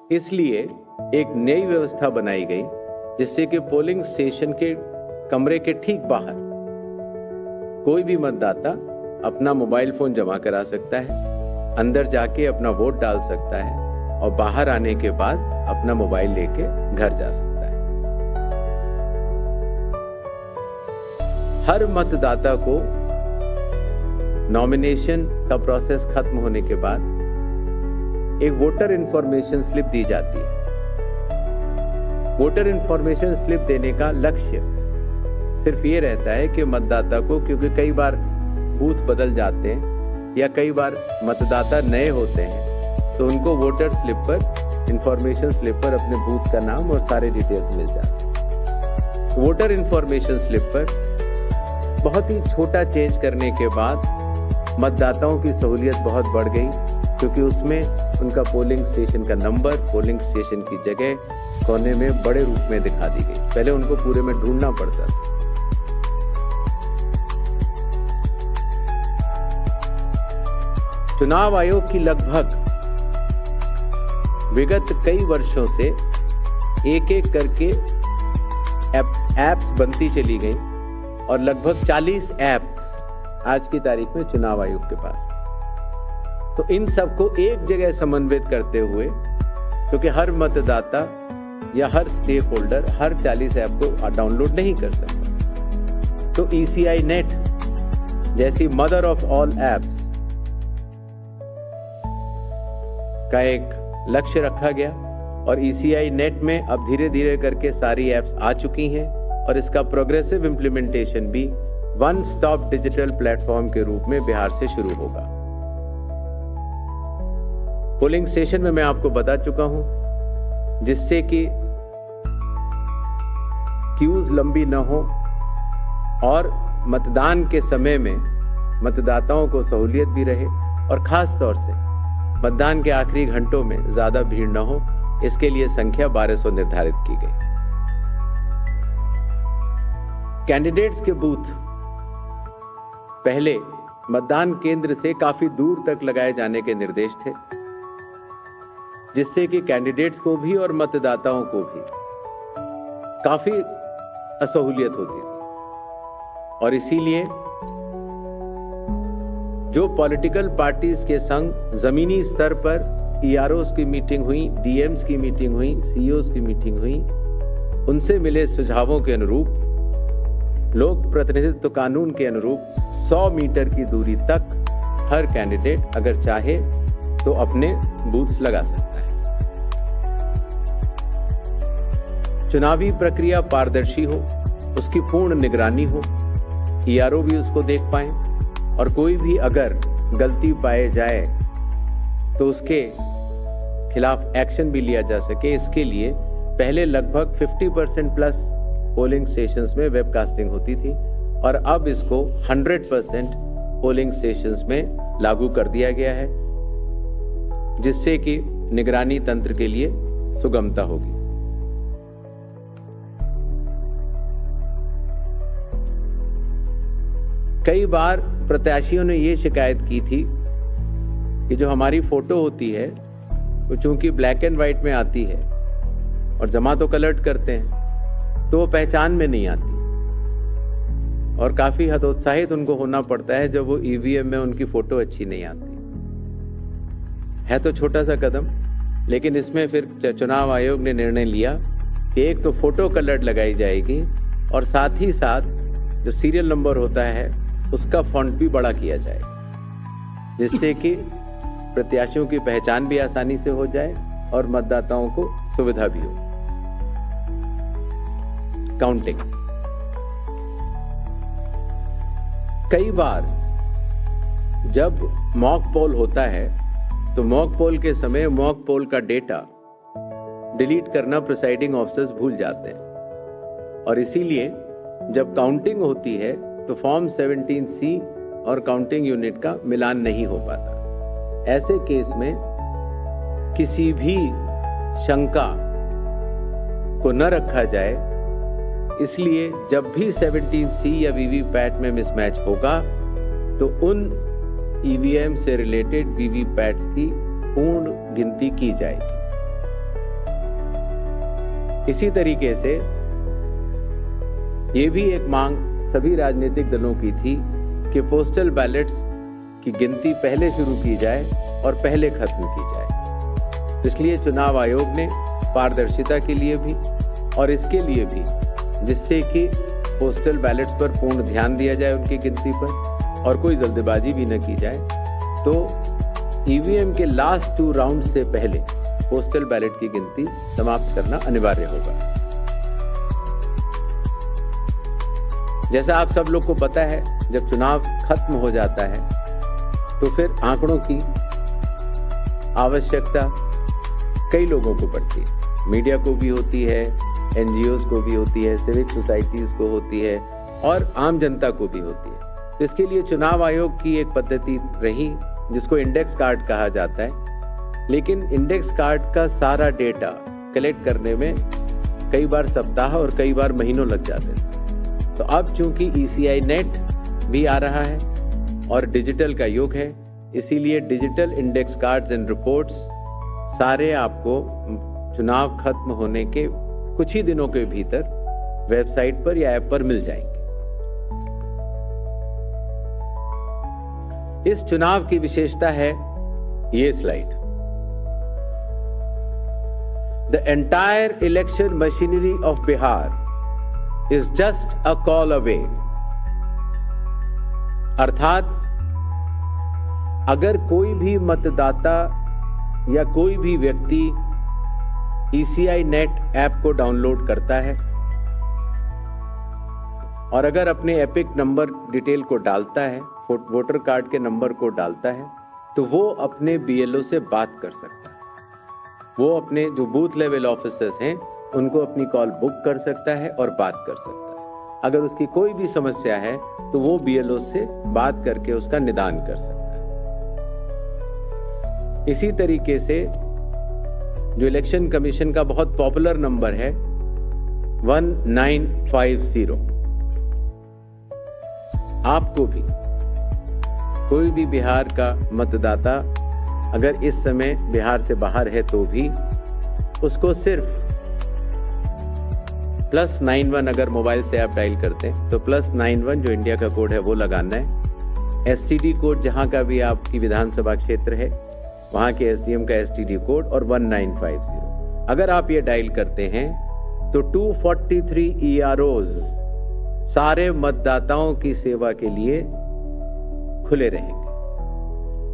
इसलिए एक नई व्यवस्था बनाई गई जिससे कि पोलिंग स्टेशन के कमरे के ठीक बाहर कोई भी मतदाता अपना मोबाइल फोन जमा करा सकता है, अंदर जाके अपना वोट डाल सकता है और बाहर आने के बाद अपना मोबाइल लेके घर जा सकता है। हर मतदाता को नॉमिनेशन का प्रोसेस खत्म होने के बाद एक वोटर इंफॉर्मेशन स्लिप दी जाती है। वोटर इंफॉर्मेशन स्लिप देने का लक्ष्य सिर्फ ये रहता है कि मतदाता को, क्योंकि कई बार बूथ बदल जाते हैं या कई बार मतदाता नए होते हैं, तो उनको वोटर स्लिप पर, इंफॉर्मेशन स्लिप पर अपने बूथ का नाम और सारे डिटेल्स मिल जाते हैं। वोटर इंफॉर्मेशन स्लिप पर बहुत ही छोटा चेंज करने के बाद मतदाताओं की सहूलियत बहुत बढ़ गई, क्योंकि उसमें उनका पोलिंग स्टेशन का नंबर, पोलिंग स्टेशन की जगह कोने में बड़े रूप में दिखा दी गई। पहले उनको पूरे में ढूंढना पड़ता था। चुनाव आयोग की लगभग विगत कई वर्षों से एक एक करके एप्स बनती चली गई और लगभग 40 एप्स आज की तारीख में चुनाव आयोग के पास। तो इन सबको एक जगह समन्वित करते हुए, क्योंकि हर मतदाता या हर स्टेक होल्डर हर 40 ऐप को डाउनलोड नहीं कर सकता, तो ECI नेट जैसी मदर ऑफ ऑल एप्स का एक लक्ष्य रखा गया और ECI नेट में अब धीरे धीरे करके सारी एप्स आ चुकी हैं और इसका प्रोग्रेसिव इंप्लीमेंटेशन भी वन स्टॉप डिजिटल प्लेटफॉर्म के रूप में बिहार से शुरू होगा। पोलिंग स्टेशन में मैं आपको बता चुका हूं, जिससे कि क्यूज लंबी न हो और मतदान के समय में मतदाताओं को सहूलियत भी रहे और खास तौर से मतदान के आखिरी घंटों में ज्यादा भीड़ न हो, इसके लिए संख्या 1200 निर्धारित की गई। कैंडिडेट्स के बूथ पहले मतदान केंद्र से काफी दूर तक लगाए जाने के निर्देश थे, जिससे कि कैंडिडेट्स को भी और मतदाताओं को भी काफी असहूलियत होती थी। और इसीलिए जो पॉलिटिकल पार्टीज के संग जमीनी स्तर पर EROs की मीटिंग हुई, DMs की मीटिंग हुई, CEOs की मीटिंग हुई, उनसे मिले सुझावों के अनुरूप, लोक प्रतिनिधित्व कानून के अनुरूप 100 मीटर की दूरी तक हर कैंडिडेट अगर चाहे तो अपने बूथ्स लगा सकता है। चुनावी प्रक्रिया पारदर्शी हो, उसकी पूर्ण निगरानी हो, ERO भी उसको देख पाए और कोई भी अगर गलती पाए जाए तो उसके खिलाफ एक्शन भी लिया जा सके। इसके लिए पहले लगभग 50% प्लस पोलिंग स्टेशंस में वेबकास्टिंग होती थी और अब इसको 100% पोलिंग स्टेशंस में लागू कर दिया गया है, जिससे कि निगरानी तंत्र के लिए सुगमता होगी। कई बार प्रत्याशियों ने यह शिकायत की थी कि जो हमारी फोटो होती है वो चूंकि ब्लैक एंड व्हाइट में आती है और जमा तो कलर करते हैं तो वो पहचान में नहीं आती और काफी हतोत्साहित उनको होना पड़ता है जब वो EVM में उनकी फोटो अच्छी नहीं आती है। तो छोटा सा कदम, लेकिन इसमें फिर चुनाव आयोग ने निर्णय लिया कि एक तो फोटो कलर लगाई जाएगी और साथ ही साथ जो सीरियल नंबर होता है उसका फॉन्ट भी बड़ा किया जाएगा, जिससे कि प्रत्याशियों की पहचान भी आसानी से हो जाए और मतदाताओं को सुविधा भी हो। काउंटिंग, कई बार जब मॉक पोल होता है तो मॉक पोल के समय मॉक पोल का डेटा डिलीट करना प्रिसाइडिंग ऑफिसर्स भूल जाते हैं और इसीलिए जब काउंटिंग होती है तो फॉर्म 17C और काउंटिंग यूनिट का मिलान नहीं हो पाता। ऐसे केस में किसी भी शंका को न रखा जाए, इसलिए जब भी 17C या वीवीपैट में मिसमैच होगा तो उन EVM से रिलेटेड वीवीपैट्स की पूर्ण गिनती की जाएगी। इसी तरीके से ये भी एक मांग सभी राजनीतिक दलों की थी कि पोस्टल बैलेट्स की गिनती पहले शुरू की जाए और पहले खत्म की जाए। इसलिए चुनाव आयोग ने पारदर्शिता के लिए भी और इसके लिए भी, जिससे कि पोस्टल बैलेट्स पर पूर्ण ध्यान दिया जाए उनकी गिनती पर और कोई जल्दबाजी भी न की जाए, तो ईवीएम के लास्ट 2 राउंड से पहले पोस्टल बैलेट की गिनती समाप्त करना अनिवार्य होगा। जैसा आप सब लोग को पता है, जब चुनाव खत्म हो जाता है तो फिर आंकड़ों की आवश्यकता कई लोगों को पड़ती है। मीडिया को भी होती है, एनजीओज को भी होती है, सिविक सोसाइटीज को होती है और आम जनता को भी होती है। इसके लिए चुनाव आयोग की एक पद्धति रही जिसको इंडेक्स कार्ड कहा जाता है। लेकिन इंडेक्स कार्ड का सारा डेटा कलेक्ट करने में कई बार सप्ताह और कई बार महीनों लग जाते थे। तो अब चूंकि ECI नेट भी आ रहा है और डिजिटल का युग है, इसीलिए digital index cards and reports सारे आपको चुनाव खत्म होने के कुछ ही दिनों के भीतर वेबसाइट पर या ऐप पर मिल जाएंगे। इस चुनाव की विशेषता है ये slide. The entire election machinery of Bihar is just a call away। अर्थात अगर कोई भी मतदाता या कोई भी व्यक्ति ECI नेट ऐप को डाउनलोड करता है और अगर अपने एपिक नंबर डिटेल को डालता है, वोटर कार्ड के नंबर को डालता है, तो वो अपने BLO से बात कर सकता है। वो अपने जो बूथ लेवल ऑफिसर्स हैं उनको अपनी कॉल बुक कर सकता है और बात कर सकता है। अगर उसकी कोई भी समस्या है तो वो BLO से बात करके उसका निदान कर सकता है। इसी तरीके से जो इलेक्शन कमीशन का बहुत पॉपुलर नंबर है 1950, आपको भी कोई भी बिहार का मतदाता अगर इस समय बिहार से बाहर है तो भी उसको सिर्फ +91 अगर मोबाइल से आप डायल करते हैं तो +91 जो इंडिया का कोड है वो लगाना है। STD कोड जहां का भी आपकी विधानसभा क्षेत्र है वहां के SDM का STD कोड और 1950 अगर आप ये डायल करते हैं तो 243 EROs सारे मतदाताओं की सेवा के लिए खुले रहेंगे।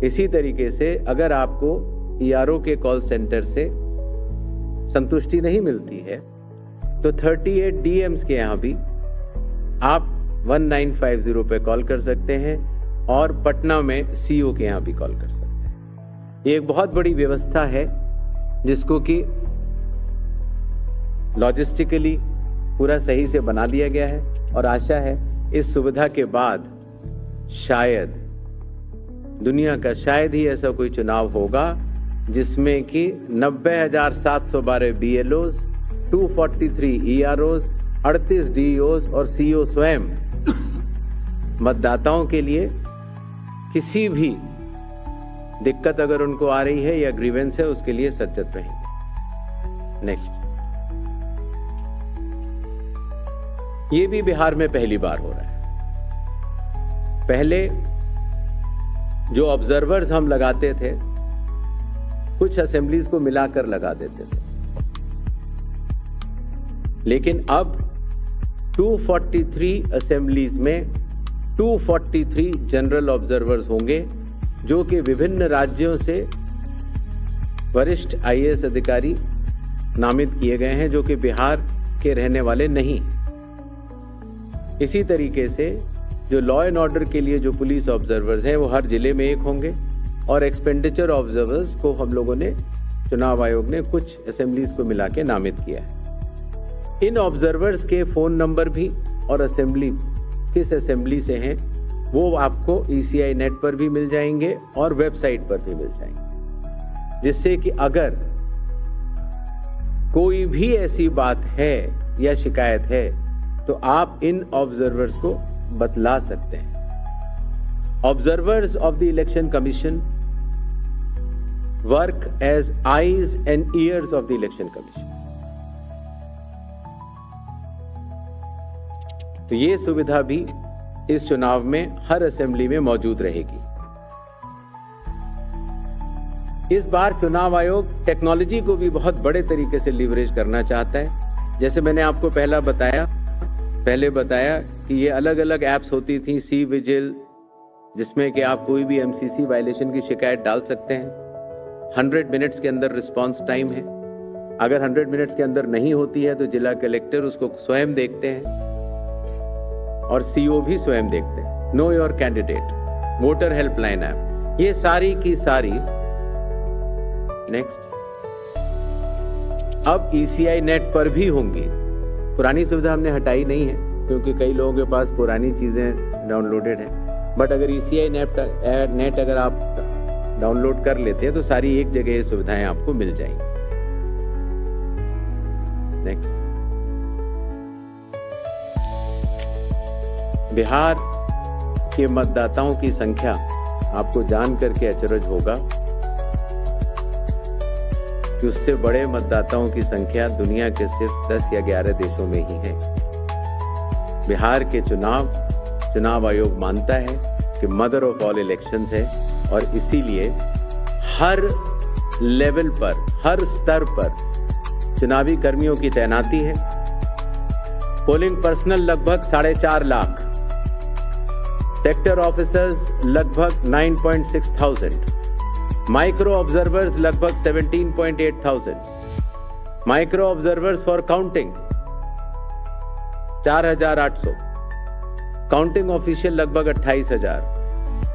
इसी तरीके से अगर आपको ERO के कॉल सेंटर से संतुष्टि नहीं मिलती है तो 38 DMs के यहां भी आप 1950 पे कॉल कर सकते हैं और पटना में CO के यहां भी कॉल कर सकते हैं। ये एक बहुत बड़ी व्यवस्था है जिसको कि लॉजिस्टिकली पूरा सही से बना दिया गया है और आशा है इस सुविधा के बाद शायद दुनिया का शायद ही ऐसा कोई चुनाव होगा जिसमें कि 90,712 BLOs, 243 EROs, 38 DEOs और CO स्वयं मतदाताओं के लिए किसी भी दिक्कत अगर उनको आ रही है या ग्रीवेंस है उसके लिए सचेत रहेंगे। नेक्स्ट, ये भी बिहार में पहली बार हो रहा है। पहले जो ऑब्जर्वर्स हम लगाते थे कुछ असेंबलीज को मिलाकर लगा देते थे, लेकिन अब 243 असेंबलीज में 243 जनरल ऑब्जर्वर्स होंगे जो कि विभिन्न राज्यों से वरिष्ठ IAS अधिकारी नामित किए गए हैं जो कि बिहार के रहने वाले नहीं। इसी तरीके से जो लॉ एंड ऑर्डर के लिए जो पुलिस ऑब्जर्वर्स हैं वो हर जिले में एक होंगे और एक्सपेंडिचर ऑब्जर्वर्स को हम लोगों ने चुनाव आयोग ने कुछ असेंबलीज को मिला के नामित किया है। इन ऑब्जर्वर्स के फोन नंबर भी और असेंबली किस असेंबली से हैं वो आपको ECI नेट पर भी मिल जाएंगे और वेबसाइट पर भी मिल जाएंगे, जिससे कि अगर कोई भी ऐसी बात है या शिकायत है तो आप इन ऑब्जर्वर्स को बतला सकते हैं। Observers of the Election Commission work as eyes and ears of the Election Commission. तो ये सुविधा भी इस चुनाव में हर असेंबली में मौजूद रहेगी। इस बार चुनाव आयोग टेक्नोलॉजी को भी बहुत बड़े तरीके से लीवरेज करना चाहता है। जैसे मैंने आपको पहले बताया कि ये अलग अलग एप्स होती थी, सी विजिल, जिसमें कि आप कोई भी एमसीसी वायलेशन की शिकायत डाल सकते हैं। 100 मिनट्स के अंदर रिस्पांस टाइम है। अगर 100 मिनट्स के अंदर नहीं होती है तो जिला कलेक्टर उसको स्वयं देखते हैं और सीओ भी स्वयं देखते हैं। Know your candidate, voter helpline app, ये सारी की सारी। नेक्स्ट, अब ईसीआई नेट पर भी होंगी। पुरानी सुविधा हमने हटाई नहीं है क्योंकि कई लोगों के पास पुरानी चीजें डाउनलोडेड है, बट अगर ईसीआई नेट अगर आप डाउनलोड कर लेते हैं तो सारी एक जगह ये सुविधाएं आपको मिल जाएंगी। नेक्स्ट, बिहार के मतदाताओं की संख्या आपको जान करके अचरज होगा कि उससे बड़े मतदाताओं की संख्या दुनिया के सिर्फ 10 या 11 देशों में ही है। बिहार के चुनाव आयोग मानता है कि मदर ऑफ ऑल इलेक्शंस है और इसीलिए हर लेवल पर, हर स्तर पर चुनावी कर्मियों की तैनाती है। पोलिंग पर्सनल लगभग 4.5 लाख, सेक्टर ऑफिसर्स लगभग 9.6,000, माइक्रो ऑब्जर्वर्स लगभग 17.8,000, micro observers for counting 4,800, counting official लगभग 28,000,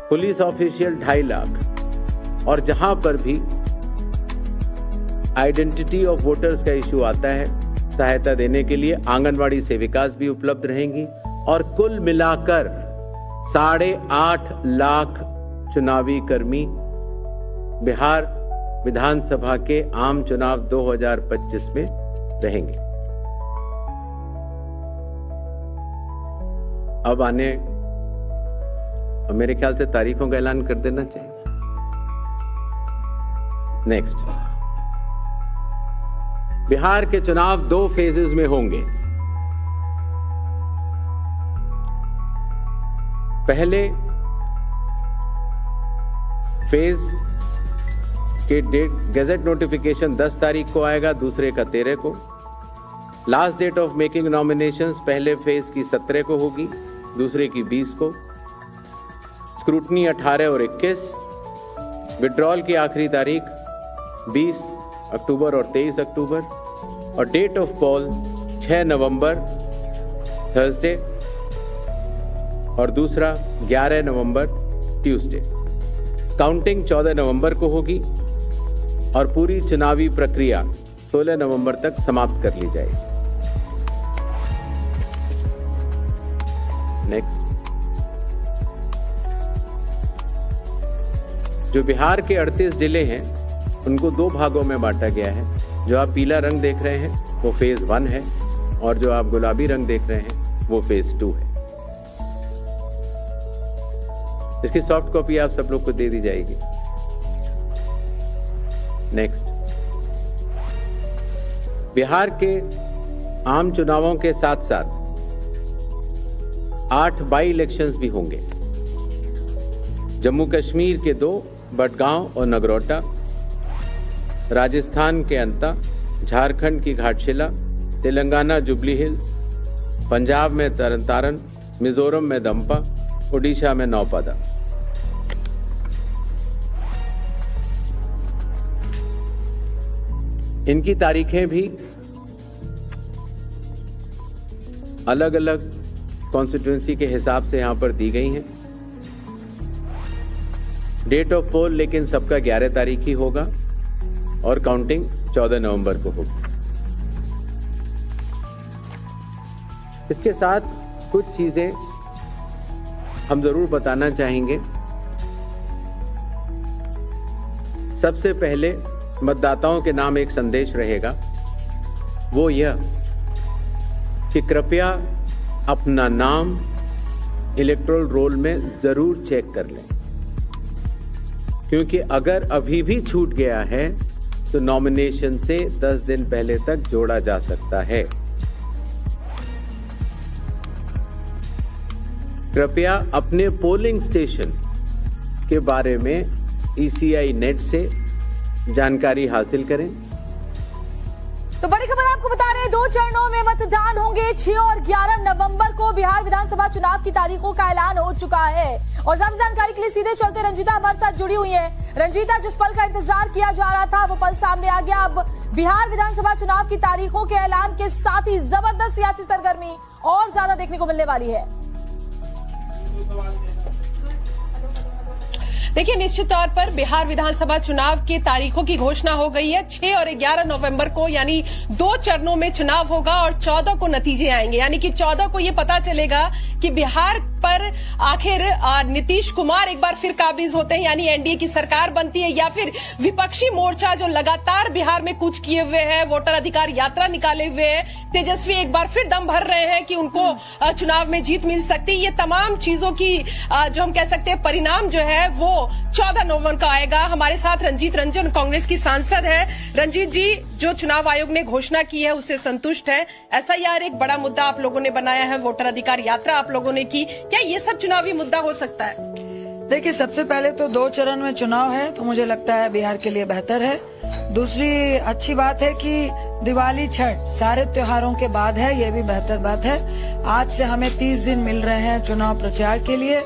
पुलिस ऑफिशियल 2.5 लाख। और जहां पर भी आइडेंटिटी ऑफ वोटर्स का इश्यू आता है, सहायता देने के लिए आंगनवाड़ी सेविकास भी उपलब्ध रहेंगी। और कुल मिलाकर 8.5 लाख चुनावी कर्मी बिहार विधानसभा के आम चुनाव 2025 में रहेंगे। अब मेरे ख्याल से तारीखों का ऐलान कर देना चाहिए। नेक्स्ट, बिहार के चुनाव 2 फेजेस में होंगे। पहले फेज के गैजेट नोटिफिकेशन 10 तारीख को आएगा, दूसरे का 13 को। Last date of making nominations पहले फेज की 17 को होगी, दूसरे की 20 को। स्क्रूटनी 18 और 21। विड्रॉल की आखिरी तारीख 20 अक्टूबर और 23 अक्टूबर। और डेट ऑफ पोल 6 नवंबर थर्सडे और दूसरा 11 नवंबर ट्यूसडे। काउंटिंग 14 नवंबर को होगी और पूरी चुनावी प्रक्रिया 16 नवंबर तक समाप्त कर ली जाएगी। नेक्स्ट, जो बिहार के 38 जिले हैं उनको 2 भागों में बांटा गया है। जो आप पीला रंग देख रहे हैं वो फेज 1 है और जो आप गुलाबी रंग देख रहे हैं वो फेज 2 है। इसकी सॉफ्ट कॉपी आप सब लोग को दे दी जाएगी। नेक्स्ट, बिहार के आम चुनावों के साथ साथ 8 बाई इलेक्शंस भी होंगे। जम्मू कश्मीर के 2, बडगांव और नगरोटा, राजस्थान के अंता, झारखंड की घाटशिला, तेलंगाना जुबली हिल्स, पंजाब में तरन, मिजोरम में दंपा, ओडिशा में नौपादा। इनकी तारीखें भी अलग अलग कॉन्स्टिट्यूंसी के हिसाब से यहां पर दी गई हैं। डेट ऑफ पोल लेकिन सबका 11 तारीख ही होगा और काउंटिंग 14 नवंबर को होगी। इसके साथ कुछ चीजें हम जरूर बताना चाहेंगे। सबसे पहले मतदाताओं के नाम एक संदेश रहेगा, वो यह कि कृपया अपना नाम इलेक्टोरल रोल में जरूर चेक कर लें, क्योंकि अगर अभी भी छूट गया है तो नॉमिनेशन से 10 दिन पहले तक जोड़ा जा सकता है। कृपया अपने पोलिंग स्टेशन के बारे में ECI नेट से जानकारी हासिल करें। तो बड़ी खबर आपको बता रहे हैं, 2 चरणों में मतदान होंगे। 6 और 11 नवंबर को बिहार विधानसभा चुनाव की तारीखों का ऐलान हो चुका है। और ज्यादा जानकारी के लिए सीधे चलते, रंजीता हमारे साथ जुड़ी हुई है। रंजीता, जिस पल का इंतजार किया जा रहा था वो पल सामने आ गया। अब बिहार विधानसभा चुनाव की तारीखों के ऐलान के साथ ही जबरदस्त सियासी सरगर्मी और ज्यादा देखने को मिलने वाली है। देखिए, निश्चित तौर पर बिहार विधानसभा चुनाव की तारीखों की घोषणा हो गई है। 6 और 11 नवंबर को यानी 2 चरणों में चुनाव होगा और 14 को नतीजे आएंगे। यानी कि 14 को ये पता चलेगा कि बिहार पर आखिर नीतीश कुमार एक बार फिर काबिज होते हैं, यानी एनडीए की सरकार बनती है, या फिर विपक्षी मोर्चा जो लगातार बिहार में कूच किए हुए है, वोटर अधिकार यात्रा निकाले हुए है, तेजस्वी एक बार फिर दम भर रहे हैं कि उनको चुनाव में जीत मिल सकती है। ये तमाम चीजों की जो हम कह सकते हैं परिणाम जो है वो 14 नवंबर को आएगा। हमारे साथ रंजीत रंजन कांग्रेस की सांसद है। रंजीत जी, जो चुनाव आयोग ने घोषणा की है उससे संतुष्ट है? SIR एक बड़ा मुद्दा आप लोगों ने बनाया है, वोटर अधिकार यात्रा आप लोगों ने की, क्या ये सब चुनावी मुद्दा हो सकता है? देखिए, सबसे पहले तो 2 चरण में चुनाव है, तो मुझे लगता है बिहार के लिए बेहतर है। दूसरी अच्छी बात है कि दिवाली, छठ सारे त्योहारों के बाद है, ये भी बेहतर बात है। आज से हमें 30 दिन मिल रहे हैं चुनाव प्रचार के लिए,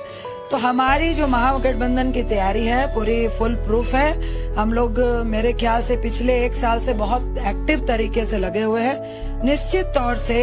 तो हमारी जो महागठबंधन की तैयारी है पूरी फुल प्रूफ है। हम लोग मेरे ख्याल से पिछले 1 साल से बहुत एक्टिव तरीके से लगे हुए हैं। निश्चित तौर से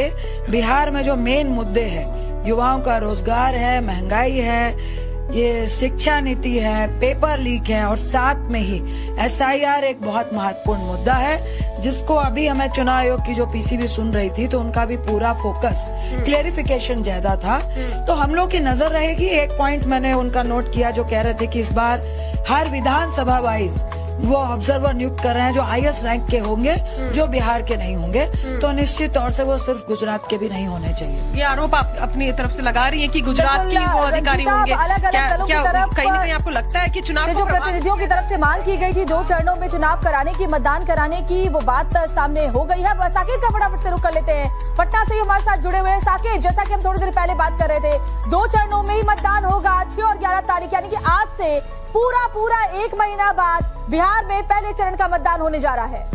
बिहार में जो मेन मुद्दे हैं, युवाओं का रोजगार है, महंगाई है, ये शिक्षा नीति है, पेपर लीक है, और साथ में ही SIR एक बहुत महत्वपूर्ण मुद्दा है, जिसको अभी हमें चुनाव आयोग की जो PCB सुन रही थी तो उनका भी पूरा फोकस क्लेरिफिकेशन ज्यादा था। तो हम लोग की नजर रहेगी। एक पॉइंट मैंने उनका नोट किया जो कह रहे थे कि इस बार हर विधानसभा वाइज वो ऑब्जर्वर नियुक्त कर रहे हैं जो IAS रैंक के होंगे, जो बिहार के नहीं होंगे। तो निश्चित तौर से वो सिर्फ गुजरात के भी नहीं होने चाहिए। ये आरोप आप अपनी तरफ से लगा रही है कि गुजरात के वो अधिकारी होंगे। क्या कहीं ना कहीं आपको लगता है कि चुनाव जो प्रतिनिधियों की तरफ से मांग की गई थी 2 चरणों में चुनाव कराने की, मतदान कराने की, वो बात सामने हो गई है? साकेत का फटाफट से रुख कर लेते हैं, पटना से हमारे साथ जुड़े हुए हैं। साकेत, जैसा कि हम थोड़ी देर पहले बात कर रहे थे, 2 चरणों में ही मतदान होगा। 6 और 11 तारीख यानी कि आज से पूरा 1 महीना बाद बिहार में पहले चरण का मतदान होने जा रहा है।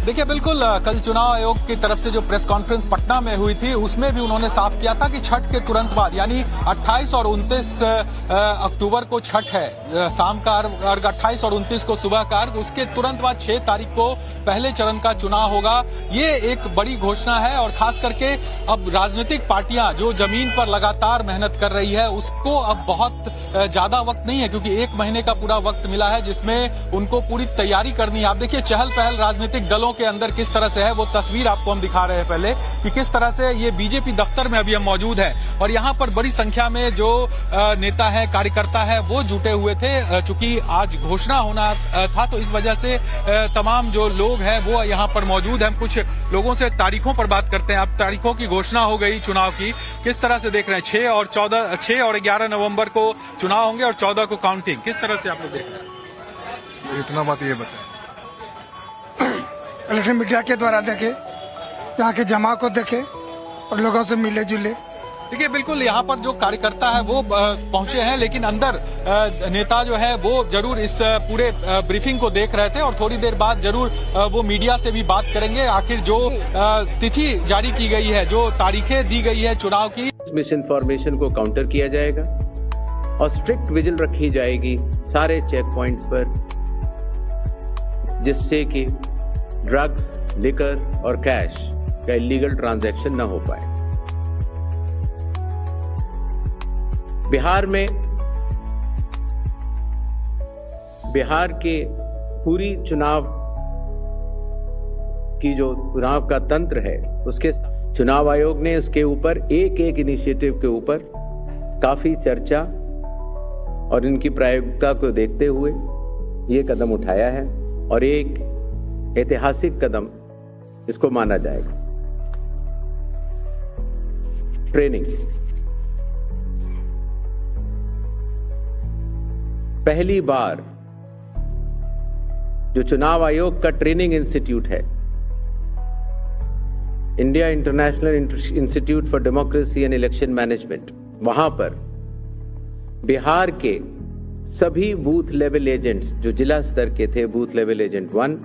देखिए, बिल्कुल कल चुनाव आयोग की तरफ से जो प्रेस कॉन्फ्रेंस पटना में हुई थी उसमें भी उन्होंने साफ किया था कि छठ के तुरंत बाद यानी 28 और 29 अक्टूबर को छठ है, शाम का अर्घ 28 और 29 को सुबह का अर्घ, उसके तुरंत बाद 6 तारीख को पहले चरण का चुनाव होगा। ये एक बड़ी घोषणा है और खास करके अब राजनीतिक पार्टियां जो जमीन पर लगातार मेहनत कर रही है उसको अब बहुत ज्यादा वक्त नहीं है, क्योंकि 1 महीने का पूरा वक्त मिला है जिसमें उनको पूरी तैयारी करनी है। आप देखिए, चहल पहल राजनीतिक दलों के अंदर किस तरह से है, वो तस्वीर आपको हम दिखा रहे हैं पहले कि किस तरह से ये बीजेपी दफ्तर में अभी हम मौजूद हैं और यहाँ पर बड़ी संख्या में जो नेता है, कार्यकर्ता है, वो जुटे हुए थे। चूंकि आज घोषणा होना था तो इस वजह से तमाम जो लोग हैं वो यहाँ पर मौजूद हैं। हम कुछ लोगों से तारीखों पर बात करते हैं। अब तारीखों की घोषणा हो गई चुनाव की, किस तरह से देख रहे हैं? 6 और 11 नवम्बर को चुनाव होंगे और 14 को काउंटिंग, किस तरह से आप लोग देख रहे हैं? इतना बात ये बताए, इलेक्ट्रॉनिक मीडिया के द्वारा देखे, यहाँ के जमा को देखे और लोगों से मिले जुले। देखिए, बिल्कुल यहाँ पर जो कार्यकर्ता है वो पहुंचे हैं, लेकिन अंदर नेता जो है वो जरूर इस पूरे ब्रीफिंग को देख रहे थे और थोड़ी देर बाद जरूर वो मीडिया से भी बात करेंगे। आखिर जो तिथि जारी की गई है, जो तारीखें दी गई है चुनाव की, मिस इन्फॉर्मेशन को काउंटर किया जाएगा और स्ट्रिक्ट विजिल रखी जाएगी सारे चेक पॉइंट्स पर, जिससे कि ड्रग्स, लिकर और कैश का इलीगल ट्रांजैक्शन न हो पाए। बिहार के पूरी चुनाव की जो चुनाव का तंत्र है उसके चुनाव आयोग ने उसके ऊपर एक इनिशिएटिव के ऊपर काफी चर्चा और इनकी प्रायोगिकता को देखते हुए ये कदम उठाया है और एक ऐतिहासिक कदम इसको माना जाएगा। ट्रेनिंग, पहली बार जो चुनाव आयोग का ट्रेनिंग इंस्टीट्यूट है India international institute for democracy and election management, वहां पर बिहार के सभी बूथ लेवल एजेंट्स जो जिला स्तर के थे, बूथ लेवल एजेंट 1,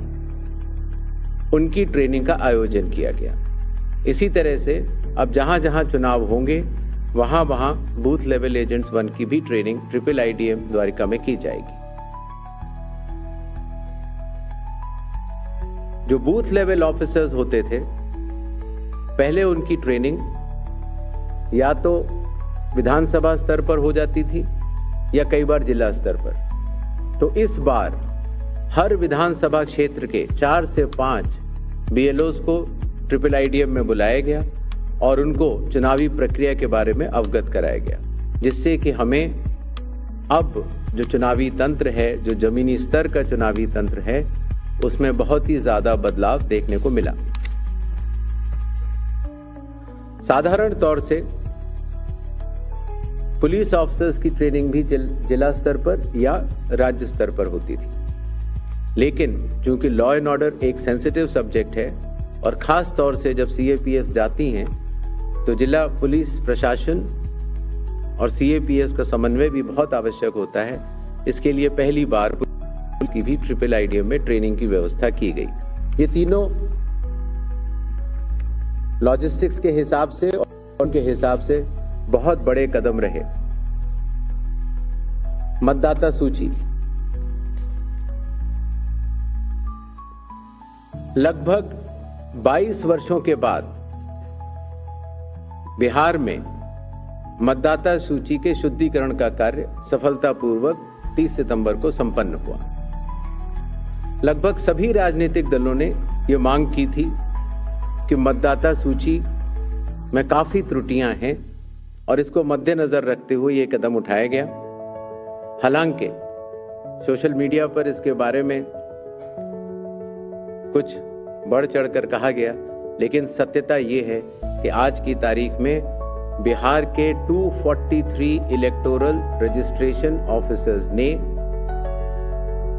उनकी ट्रेनिंग का आयोजन किया गया। इसी तरह से अब जहां जहां चुनाव होंगे वहां वहां बूथ लेवल एजेंट्स 1 की भी ट्रेनिंग IIIDM द्वारिका में की जाएगी। जो बूथ लेवल ऑफिसर्स होते थे, पहले उनकी ट्रेनिंग या तो विधानसभा स्तर पर हो जाती थी या कई बार जिला स्तर पर। तो इस बार हर विधानसभा क्षेत्र के 4 से 5 BLOs को IIIDM में बुलाया गया और उनको चुनावी प्रक्रिया के बारे में अवगत कराया गया, जिससे कि हमें अब जो चुनावी तंत्र है, जो जमीनी स्तर का चुनावी तंत्र है, उसमें बहुत ही ज्यादा बदलाव देखने को मिला। साधारण तौर से पुलिस ऑफिसर्स की ट्रेनिंग भी जिला स्तर पर या राज्य स्तर पर होती थी, लेकिन चूंकि लॉ एंड ऑर्डर एक सेंसिटिव सब्जेक्ट है और खास तौर से जब CAPF जाती हैं तो जिला पुलिस प्रशासन और CAPF का समन्वय भी बहुत आवश्यक होता है। इसके लिए पहली बार की भी IIIDM में ट्रेनिंग की व्यवस्था की गई। ये तीनों लॉजिस्टिक्स के हिसाब से और उनके हिसाब से बहुत बड़े कदम रहे। मतदाता सूची लगभग 22 वर्षों के बाद बिहार में मतदाता सूची के शुद्धिकरण का कार्य सफलतापूर्वक 30 सितंबर को संपन्न हुआ। लगभग सभी राजनीतिक दलों ने यह मांग की थी कि मतदाता सूची में काफी त्रुटियां हैं और इसको मद्देनजर रखते हुए यह कदम उठाया गया। हालांकि सोशल मीडिया पर इसके बारे में कुछ बढ़ चढ़कर कहा गया, लेकिन सत्यता यह है कि आज की तारीख में बिहार के 243 इलेक्टोरल रजिस्ट्रेशन ऑफिसर्स ने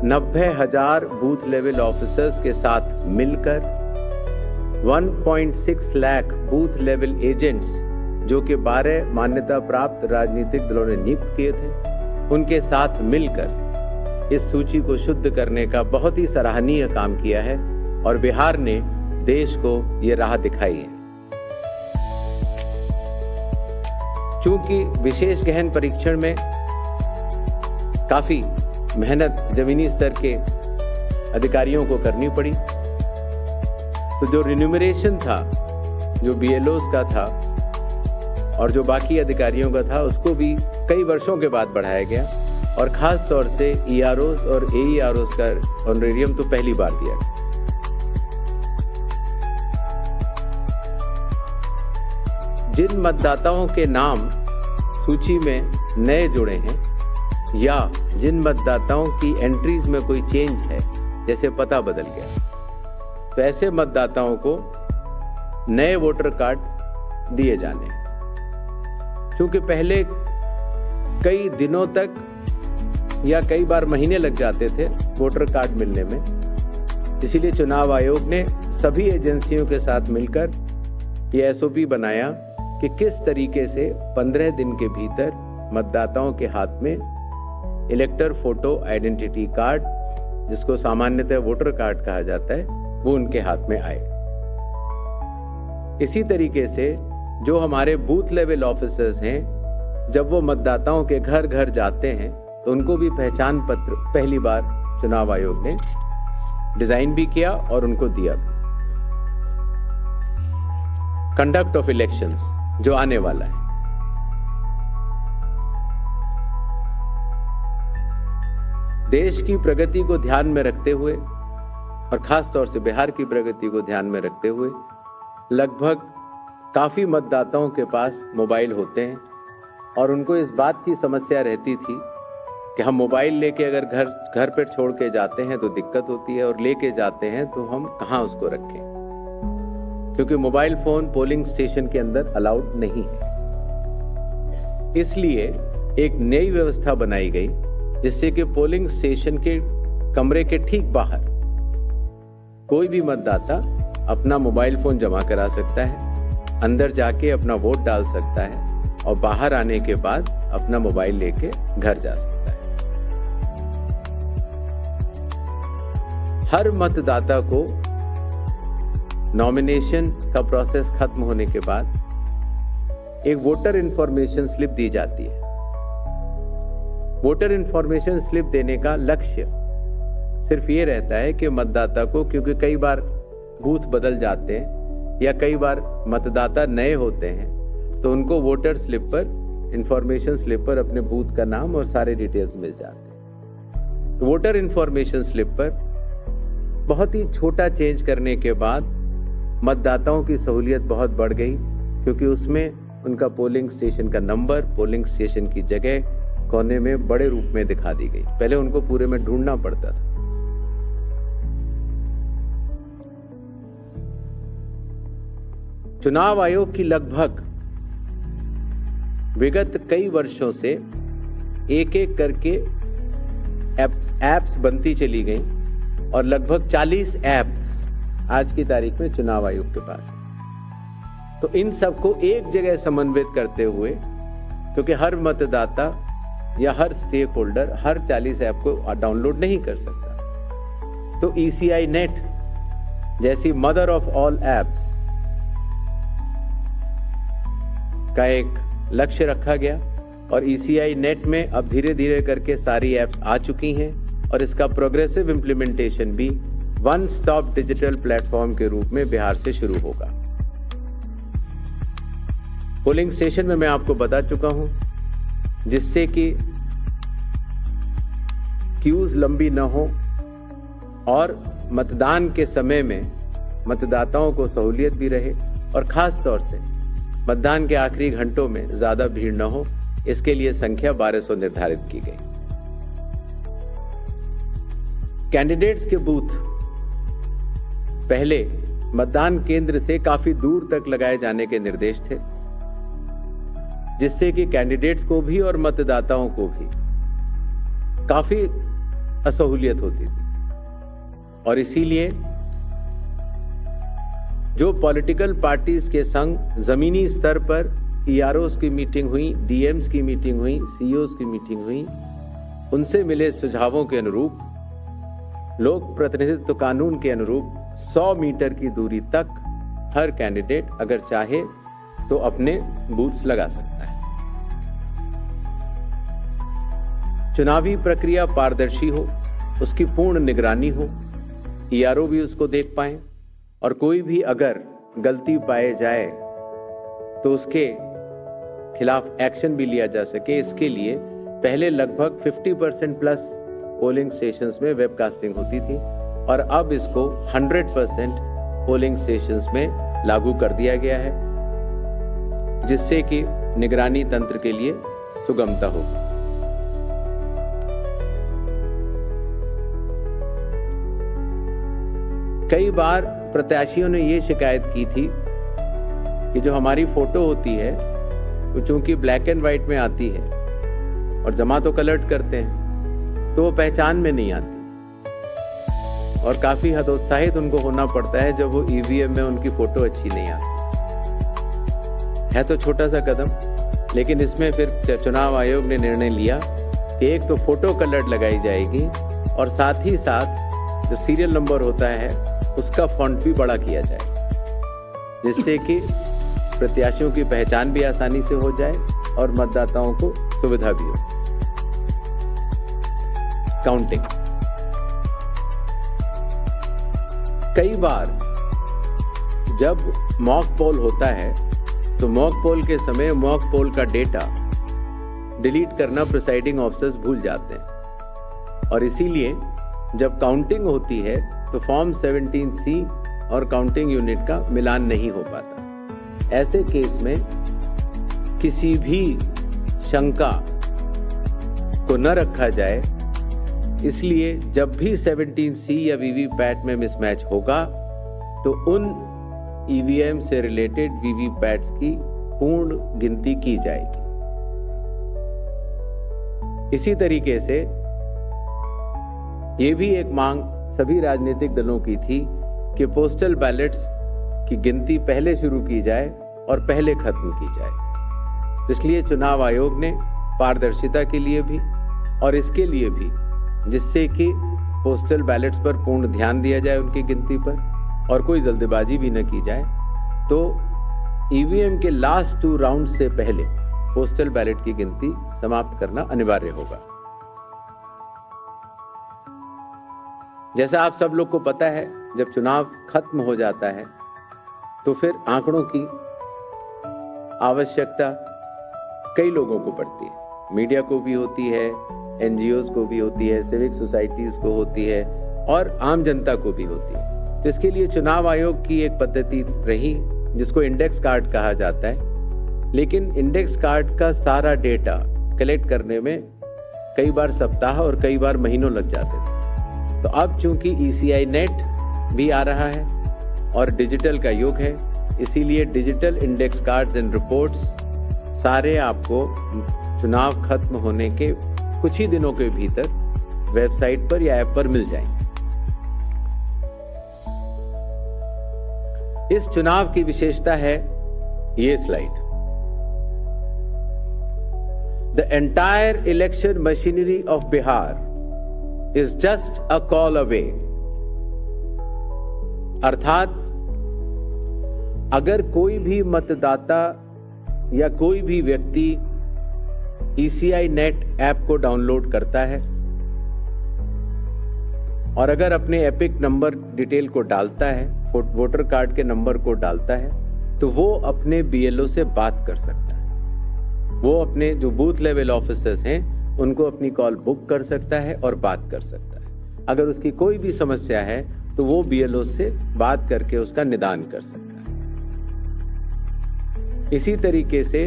90,000 बूथ लेवल ऑफिसर्स के साथ मिलकर 1.6 लाख बूथ लेवल एजेंट्स, जो कि 12 मान्यता प्राप्त राजनीतिक दलों ने नियुक्त किए थे, उनके साथ मिलकर इस सूची को शुद्ध करने का बहुत ही सराहनीय काम किया है और बिहार ने देश को ये राह दिखाई है। चूंकि विशेष गहन परीक्षण में काफी मेहनत जमीनी स्तर के अधिकारियों को करनी पड़ी, तो जो रिन्यूमरेशन था, जो BLOs का था और जो बाकी अधिकारियों का था, उसको भी कई वर्षों के बाद बढ़ाया गया और खास तौर से EROs और AEROs का ऑनरेरियम तो पहली बार दिया गया। जिन मतदाताओं के नाम सूची में नए जुड़े हैं या जिन मतदाताओं की एंट्रीज में कोई चेंज है, जैसे पता बदल गया, तो ऐसे मतदाताओं को नए वोटर कार्ड दिए जाने। क्योंकि पहले कई दिनों तक या कई बार महीने लग जाते थे वोटर कार्ड मिलने में, इसीलिए चुनाव आयोग ने सभी एजेंसियों के साथ मिलकर ये SOP बनाया कि किस तरीके से 15 दिन के भीतर मतदाताओं के हाथ में इलेक्टर फोटो आइडेंटिटी कार्ड, जिसको सामान्यतः वोटर कार्ड कहा जाता है, वो उनके हाथ में आए। इसी तरीके से जो हमारे बूथ लेवल ऑफिसर्स हैं, जब वो मतदाताओं के घर घर जाते हैं तो उनको भी पहचान पत्र पहली बार चुनाव आयोग ने डिजाइन भी किया और उनको दिया। कंडक्ट ऑफ इलेक्शंस जो आने वाला है, देश की प्रगति को ध्यान में रखते हुए और खास तौर से बिहार की प्रगति को ध्यान में रखते हुए लगभग काफी मतदाताओं के पास मोबाइल होते हैं और उनको इस बात की समस्या रहती थी कि हम मोबाइल लेके अगर घर पे छोड़ के जाते हैं तो दिक्कत होती है और लेके जाते हैं तो हम कहां उसको रखें, क्योंकि मोबाइल फोन पोलिंग स्टेशन के अंदर अलाउड नहीं है। इसलिए एक नई व्यवस्था बनाई गई जिससे कि पोलिंग स्टेशन के कमरे के ठीक बाहर कोई भी मतदाता अपना मोबाइल फोन जमा करा सकता है, अंदर जाके अपना वोट डाल सकता है और बाहर आने के बाद अपना मोबाइल लेके घर जा सकता है। हर मतदाता को नॉमिनेशन का प्रोसेस खत्म होने के बाद एक वोटर इंफॉर्मेशन स्लिप दी जाती है। वोटर इंफॉर्मेशन स्लिप देने का लक्ष्य सिर्फ ये रहता है कि मतदाता को, क्योंकि कई बार बूथ बदल जाते हैं या कई बार मतदाता नए होते हैं, तो उनको वोटर स्लिप पर, इंफॉर्मेशन स्लिप पर अपने बूथ का नाम और सारे डिटेल्स मिल जाते हैं। तो वोटर इंफॉर्मेशन स्लिप पर बहुत ही छोटा चेंज करने के बाद मतदाताओं की सहूलियत बहुत बढ़ गई, क्योंकि उसमें उनका पोलिंग स्टेशन का नंबर, पोलिंग स्टेशन की जगह कोने में बड़े रूप में दिखा दी गई। पहले उनको पूरे में ढूंढना पड़ता था। चुनाव आयोग की लगभग विगत कई वर्षों से एक एक करके एप्स बनती चली गई और लगभग 40 एप्स आज की तारीख में चुनाव आयोग के पास है। तो इन सबको एक जगह समन्वित करते हुए, क्योंकि हर मतदाता या हर स्टेक होल्डर हर 40 ऐप को डाउनलोड नहीं कर सकता, तो ECI नेट जैसी मदर ऑफ ऑल एप्स का एक लक्ष्य रखा गया और ECI नेट में अब धीरे धीरे करके सारी एप्स आ चुकी हैं और इसका प्रोग्रेसिव इंप्लीमेंटेशन भी वन स्टॉप डिजिटल प्लेटफॉर्म के रूप में बिहार से शुरू होगा। पोलिंग स्टेशन में मैं आपको बता चुका हूं, जिससे कि क्यूज लंबी न हो और मतदान के समय में मतदाताओं को सहूलियत भी रहे और खास तौर से मतदान के आखिरी घंटों में ज्यादा भीड़ न हो, इसके लिए संख्या 1200 निर्धारित की गई। कैंडिडेट्स के बूथ पहले मतदान केंद्र से काफी दूर तक लगाए जाने के निर्देश थे, जिससे कि कैंडिडेट्स को भी और मतदाताओं को भी काफी असहूलियत होती थी। और इसीलिए जो पॉलिटिकल पार्टीज के संग जमीनी स्तर पर EROs की मीटिंग हुई, DMs की मीटिंग हुई, CEOs की मीटिंग हुई, उनसे मिले सुझावों के अनुरूप, लोक प्रतिनिधित्व कानून के अनुरूप 100 मीटर की दूरी तक हर कैंडिडेट अगर चाहे तो अपने बूथ्स लगा सकता है। चुनावी प्रक्रिया पारदर्शी हो, उसकी पूर्ण निगरानी हो, ERO भी उसको देख पाए और कोई भी अगर गलती पाए जाए तो उसके खिलाफ एक्शन भी लिया जा सके। इसके लिए पहले लगभग 50% प्लस पोलिंग स्टेशंस में वेबकास्टिंग होती थी और अब इसको 100% पोलिंग स्टेशंस में लागू कर दिया गया है, जिससे कि निगरानी तंत्र के लिए सुगमता होगी। कई बार प्रत्याशियों ने ये शिकायत की थी कि जो हमारी फोटो होती है वो चूंकि ब्लैक एंड व्हाइट में आती है और जमा तो कलर करते हैं तो वो पहचान में नहीं आती और काफी हतोत्साहित उनको होना पड़ता है जब वो EVM में उनकी फोटो अच्छी नहीं आती। है तो छोटा सा कदम, लेकिन इसमें फिर चुनाव आयोग ने निर्णय लिया कि एक तो फोटो कलर लगाई जाएगी और साथ ही साथ जो सीरियल नंबर होता है उसका फॉन्ट भी बड़ा किया जाए, जिससे कि प्रत्याशियों की पहचान भी आसानी से हो जाए और मतदाताओं को सुविधा भी हो। काउंटिंग, कई बार जब मॉक पोल होता है तो मॉक पोल के समय मॉक पोल का डेटा डिलीट करना प्रिसाइडिंग ऑफिसर्स भूल जाते हैं और इसीलिए जब काउंटिंग होती है तो फॉर्म 17C और काउंटिंग यूनिट का मिलान नहीं हो पाता। ऐसे केस में किसी भी शंका को न रखा जाए, इसलिए जब भी 17C या वीवीपैट में मिसमैच होगा तो उन EVM से रिलेटेड वीवीपैट्स की पूर्ण गिनती की जाएगी। इसी तरीके से ये भी एक मांग सभी राजनीतिक दलों की थी कि पोस्टल बैलेट्स कि गिनती पहले शुरू की जाए और पहले खत्म की जाए। तो इसलिए चुनाव आयोग ने पारदर्शिता के लिए भी और इसके लिए भी, जिससे कि पोस्टल बैलेट्स पर पूर्ण ध्यान दिया जाए उनकी गिनती पर और कोई जल्दबाजी भी न की जाए, तो ईवीएम के लास्ट 2 राउंड से पहले पोस्टल बैलेट की गिनती समाप्त करना अनिवार्य होगा। जैसा आप सब लोग को पता है, जब चुनाव खत्म हो जाता है तो फिर आंकड़ों की आवश्यकता कई लोगों को पड़ती है। मीडिया को भी होती है, एनजीओज को भी होती है, सिविक सोसाइटीज को होती है और आम जनता को भी होती है। तो इसके लिए चुनाव आयोग की एक पद्धति रही जिसको इंडेक्स कार्ड कहा जाता है। लेकिन इंडेक्स कार्ड का सारा डेटा कलेक्ट करने में कई बार सप्ताह और कई बार महीनों लग जाते थे। तो अब चूंकि ECI नेट भी आ रहा है और डिजिटल का युग है, इसीलिए digital index cards and reports सारे आपको चुनाव खत्म होने के कुछ ही दिनों के भीतर वेबसाइट पर या ऐप पर मिल जाएंगे। इस चुनाव की विशेषता है ये slide. The entire election machinery of Bihar is just a call away. अर्थात अगर कोई भी मतदाता या कोई भी व्यक्ति ECI नेट ऐप को डाउनलोड करता है और अगर अपने एपिक नंबर डिटेल को डालता है, वोटर कार्ड के नंबर को डालता है, तो वो अपने BLO से बात कर सकता है। वो अपने जो बूथ लेवल ऑफिसर्स हैं उनको अपनी कॉल बुक कर सकता है और बात कर सकता है। अगर उसकी कोई भी समस्या है तो वो BLO से बात करके उसका निदान कर सकता है। इसी तरीके से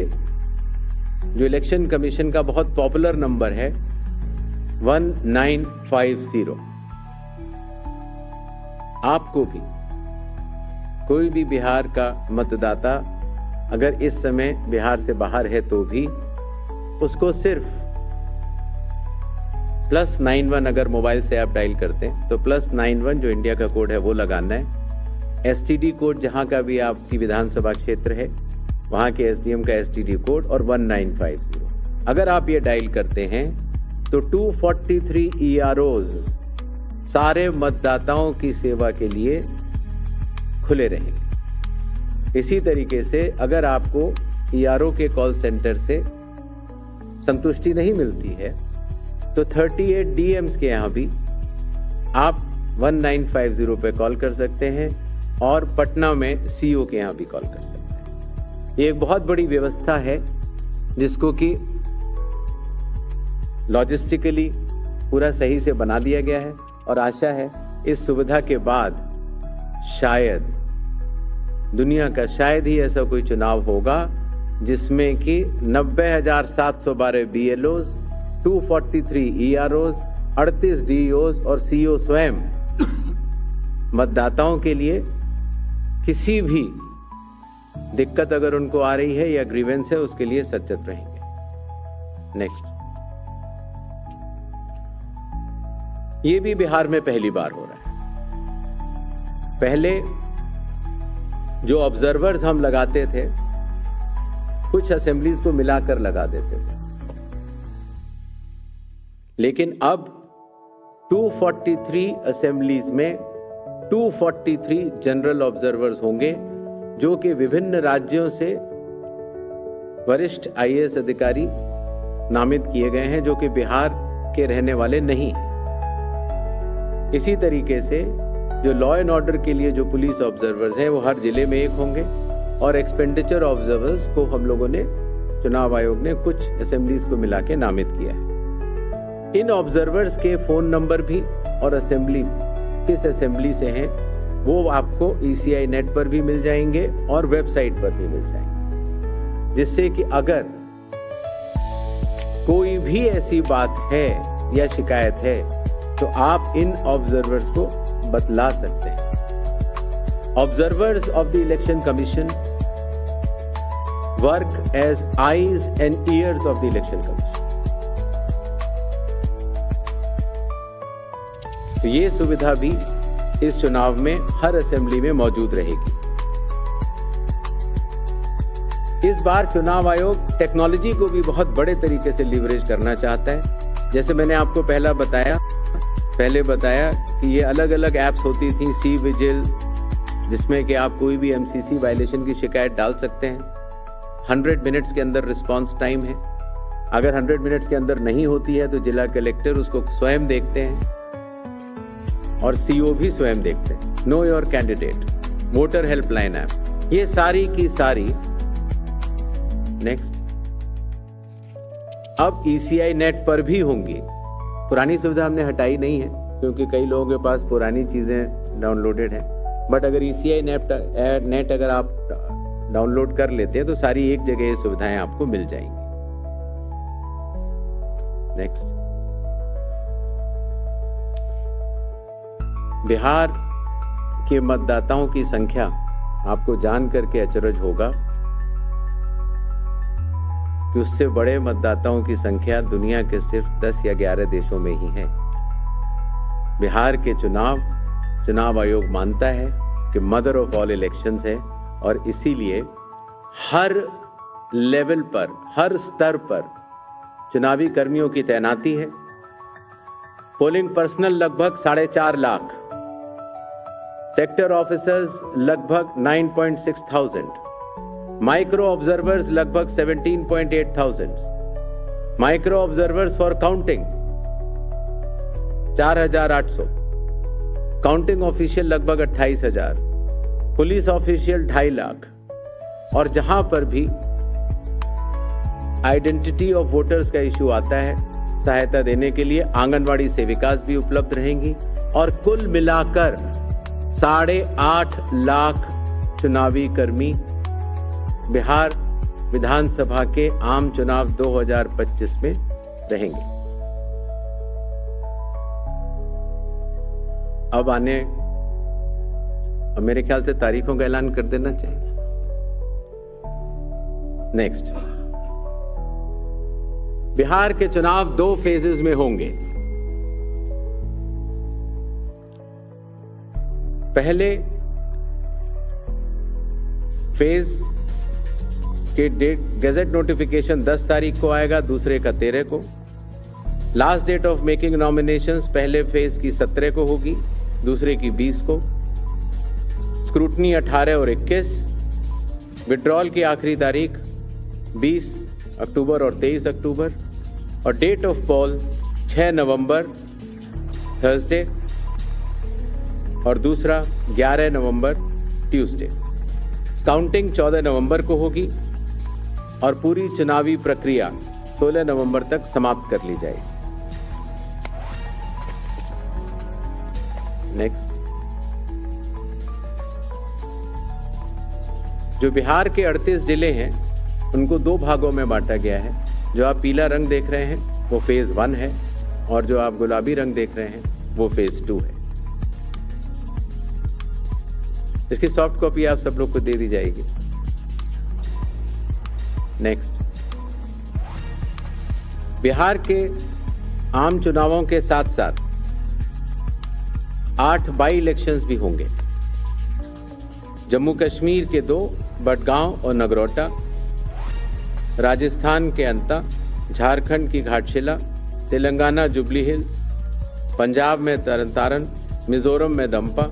जो इलेक्शन कमीशन का बहुत पॉपुलर नंबर है 1950, आपको भी कोई भी बिहार का मतदाता अगर इस समय बिहार से बाहर है तो भी उसको सिर्फ +91 अगर मोबाइल से आप डायल करते हैं तो +91 जो इंडिया का कोड है वो लगाना है। STD कोड जहां का भी आपकी विधानसभा क्षेत्र है वहां के SDM का STD कोड और 1950 अगर आप ये डायल करते हैं तो 243 EROs सारे मतदाताओं की सेवा के लिए खुले रहेंगे। इसी तरीके से अगर आपको ERO के कॉल सेंटर से संतुष्टि नहीं मिलती है तो 38 DMs के यहां भी आप 1950 पे कॉल कर सकते हैं और पटना में CO के यहां भी कॉल कर सकते हैं। ये एक बहुत बड़ी व्यवस्था है जिसको कि लॉजिस्टिकली पूरा सही से बना दिया गया है और आशा है इस सुविधा के बाद शायद दुनिया का शायद ही ऐसा कोई चुनाव होगा जिसमें कि 90,712 BLOs, 243 EROs, 38 DEOs और CO स्वयं मतदाताओं के लिए किसी भी दिक्कत अगर उनको आ रही है या ग्रीवेंस है उसके लिए सचेत रहेंगे। नेक्स्ट, ये भी बिहार में पहली बार हो रहा है। पहले जो ऑब्जर्वर्स हम लगाते थे कुछ असेंबलीज को मिलाकर लगा देते थे, लेकिन अब 243 असेंबलीज में 243 जनरल ऑब्जर्वर्स होंगे जो कि विभिन्न राज्यों से वरिष्ठ IAS अधिकारी नामित किए गए हैं जो कि बिहार के रहने वाले नहीं हैं। इसी तरीके से जो लॉ एंड ऑर्डर के लिए जो पुलिस ऑब्जर्वर्स हैं वो हर जिले में एक होंगे और एक्सपेंडिचर ऑब्जर्वर्स को हम लोगों ने चुनाव आयोग ने कुछ असेंबलीज को मिला के नामित किया है। इन ऑब्जर्वर्स के फोन नंबर भी और असेंबली किस असेंबली से हैं वो आपको ECI नेट पर भी मिल जाएंगे और वेबसाइट पर भी मिल जाएंगे, जिससे कि अगर कोई भी ऐसी बात है या शिकायत है तो आप इन ऑब्जर्वर्स को बतला सकते हैं। Observers of the Election Commission work as eyes and ears of the Election Commission. तो ये सुविधा भी इस चुनाव में हर असेंबली में मौजूद रहेगी। इस बार चुनाव आयोग टेक्नोलॉजी को भी बहुत बड़े तरीके से लीवरेज करना चाहता है। जैसे मैंने आपको पहले बताया कि ये अलग अलग ऐप्स होती थी, सी विजिल, जिसमें कि आप कोई भी एमसीसी वायलेशन की शिकायत डाल सकते हैं। 100 मिनट्स के अंदर रिस्पांस टाइम है। अगर 100 मिनट्स के अंदर नहीं होती है तो जिला कलेक्टर उसको स्वयं देखते हैं और सीओ भी स्वयं देखते हैं। Know your candidate, voter helpline app, ये सारी की सारी। नेक्स्ट, अब ECI नेट पर भी होंगी। पुरानी सुविधा हमने हटाई नहीं है क्योंकि कई लोगों के पास पुरानी चीजें डाउनलोडेड हैं, बट अगर ECI नेट अगर आप डाउनलोड कर लेते हैं तो सारी एक जगह ये सुविधाएं आपको मिल जाएंगी। नेक्स्ट, बिहार के मतदाताओं की संख्या आपको जान करके अचरज होगा कि उससे बड़े मतदाताओं की संख्या दुनिया के सिर्फ 10 या 11 देशों में ही है। बिहार के चुनाव आयोग मानता है कि मदर ऑफ ऑल इलेक्शंस है और इसीलिए हर लेवल पर, हर स्तर पर चुनावी कर्मियों की तैनाती है। पोलिंग पर्सनल लगभग 4.5 लाख, सेक्टर ऑफिसर्स लगभग 9,600, माइक्रो ऑब्जर्वर्स लगभग 17,800, micro observers for counting 4,800, counting official लगभग 28,000, पुलिस ऑफिशियल 2.5 लाख। और जहां पर भी आइडेंटिटी ऑफ वोटर्स का इश्यू आता है, सहायता देने के लिए आंगनवाड़ी सेविकास भी उपलब्ध रहेंगी और कुल मिलाकर 8.5 लाख चुनावी कर्मी बिहार विधानसभा के आम चुनाव 2025 में रहेंगे। अब मेरे ख्याल से तारीखों का ऐलान कर देना चाहिए। नेक्स्ट, बिहार के चुनाव 2 फेजेस में होंगे। पहले फेज के गैजेट नोटिफिकेशन 10 तारीख को आएगा, दूसरे का 13 को। Last date of making nominations पहले फेज की 17 को होगी, दूसरे की 20 को। स्क्रूटनी 18 और 21। विड्रॉल की आखिरी तारीख 20 अक्टूबर और 23 अक्टूबर। और डेट ऑफ पोल 6 नवंबर थर्सडे और दूसरा 11 नवंबर ट्यूसडे। काउंटिंग 14 नवंबर को होगी और पूरी चुनावी प्रक्रिया 16 नवंबर तक समाप्त कर ली जाएगी। नेक्स्ट, जो बिहार के 38 जिले हैं उनको 2 भागों में बांटा गया है। जो आप पीला रंग देख रहे हैं वो फेज 1 है और जो आप गुलाबी रंग देख रहे हैं वो फेज 2 है। इसकी सॉफ्ट कॉपी आप सब लोग को दे दी जाएगी। नेक्स्ट, बिहार के आम चुनावों के साथ साथ 8 बाई इलेक्शंस भी होंगे। जम्मू कश्मीर के 2, बडगांव और नगरोटा, राजस्थान के अंता, झारखंड की घाटशिला, तेलंगाना जुबली हिल्स, पंजाब में तरनतारन, मिजोरम में दंपा,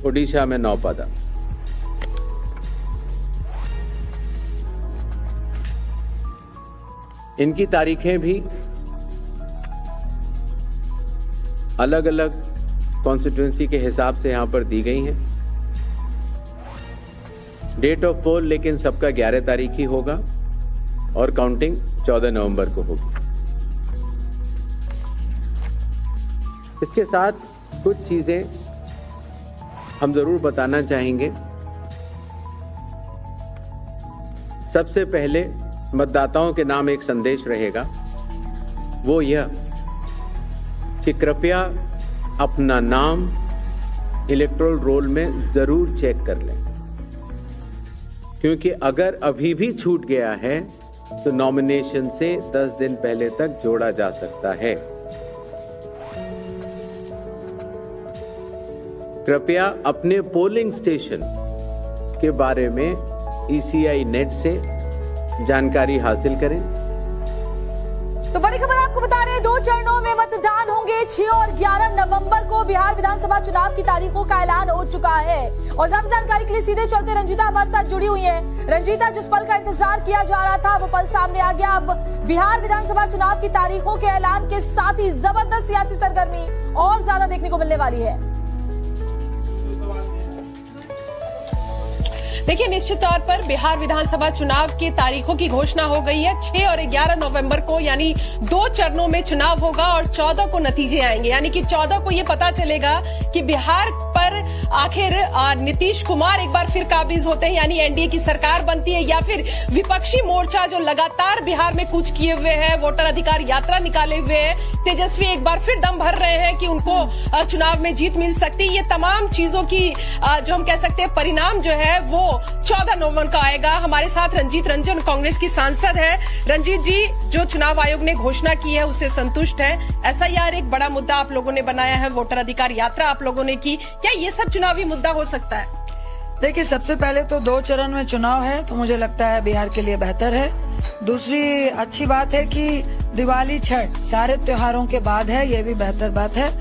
ओडिशा में नौपादा। इनकी तारीखें भी अलग अलग कॉन्स्टिट्यूंसी के हिसाब से यहां पर दी गई हैं। डेट ऑफ पोल लेकिन सबका 11 तारीख ही होगा और काउंटिंग 14 नवंबर को होगी। इसके साथ कुछ चीजें हम जरूर बताना चाहेंगे। सबसे पहले मतदाताओं के नाम एक संदेश रहेगा, वो यह कि कृपया अपना नाम इलेक्टोरल रोल में जरूर चेक कर लें, क्योंकि अगर अभी भी छूट गया है तो नॉमिनेशन से 10 दिन पहले तक जोड़ा जा सकता है। कृपया अपने पोलिंग स्टेशन के बारे में ECI नेट से जानकारी हासिल करें। तो बड़ी खबर आपको बता रहे हैं, 2 चरणों में मतदान होंगे। 6 और 11 नवंबर को बिहार विधानसभा चुनाव की तारीखों का ऐलान हो चुका है। और ज्यादा जानकारी के लिए सीधे चलते रंजीता हमारे साथ जुड़ी हुई है। रंजीता, जिस पल का इंतजार किया जा रहा था वो पल सामने आ गया। अब बिहार विधानसभा चुनाव की तारीखों के ऐलान के साथ ही जबरदस्त सियासी सरगर्मी और ज्यादा देखने को मिलने वाली है। देखिए, निश्चित तौर पर बिहार विधानसभा चुनाव की तारीखों की घोषणा हो गई है। 6 और 11 नवंबर को यानी 2 चरणों में चुनाव होगा और 14 को नतीजे आएंगे। यानी कि 14 को ये पता चलेगा कि बिहार पर आखिर नीतीश कुमार एक बार फिर काबिज होते हैं, यानी एनडीए की सरकार बनती है, या फिर विपक्षी मोर्चा जो लगातार बिहार में कूच किए हुए है, वोटर अधिकार यात्रा निकाले हुए है, तेजस्वी एक बार फिर दम भर रहे हैं कि उनको चुनाव में जीत मिल सकती है। ये तमाम चीजों की जो हम कह सकते हैं परिणाम जो है वो 14 नवंबर का आएगा। हमारे साथ रंजीत रंजन कांग्रेस की सांसद है। रंजीत जी, जो चुनाव आयोग ने घोषणा की है उससे संतुष्ट है? एसआईआर एक बड़ा मुद्दा आप लोगों ने बनाया है, वोटर अधिकार यात्रा आप लोगों ने की, क्या ये सब चुनावी मुद्दा हो सकता है? देखिए, सबसे पहले तो 2 चरण में चुनाव है तो मुझे लगता है बिहार के लिए बेहतर है। दूसरी अच्छी बात है कि दिवाली, छठ सारे त्योहारों के बाद है, ये भी बेहतर बात है।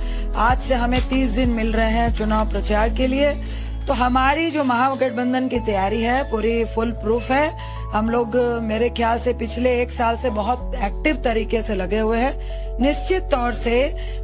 आज से हमें 30 दिन मिल रहे हैं चुनाव प्रचार के लिए, तो हमारी जो महागठबंधन की तैयारी है पूरी फुल प्रूफ है। हम लोग मेरे ख्याल से पिछले 1 साल से बहुत एक्टिव तरीके से लगे हुए हैं। निश्चित तौर से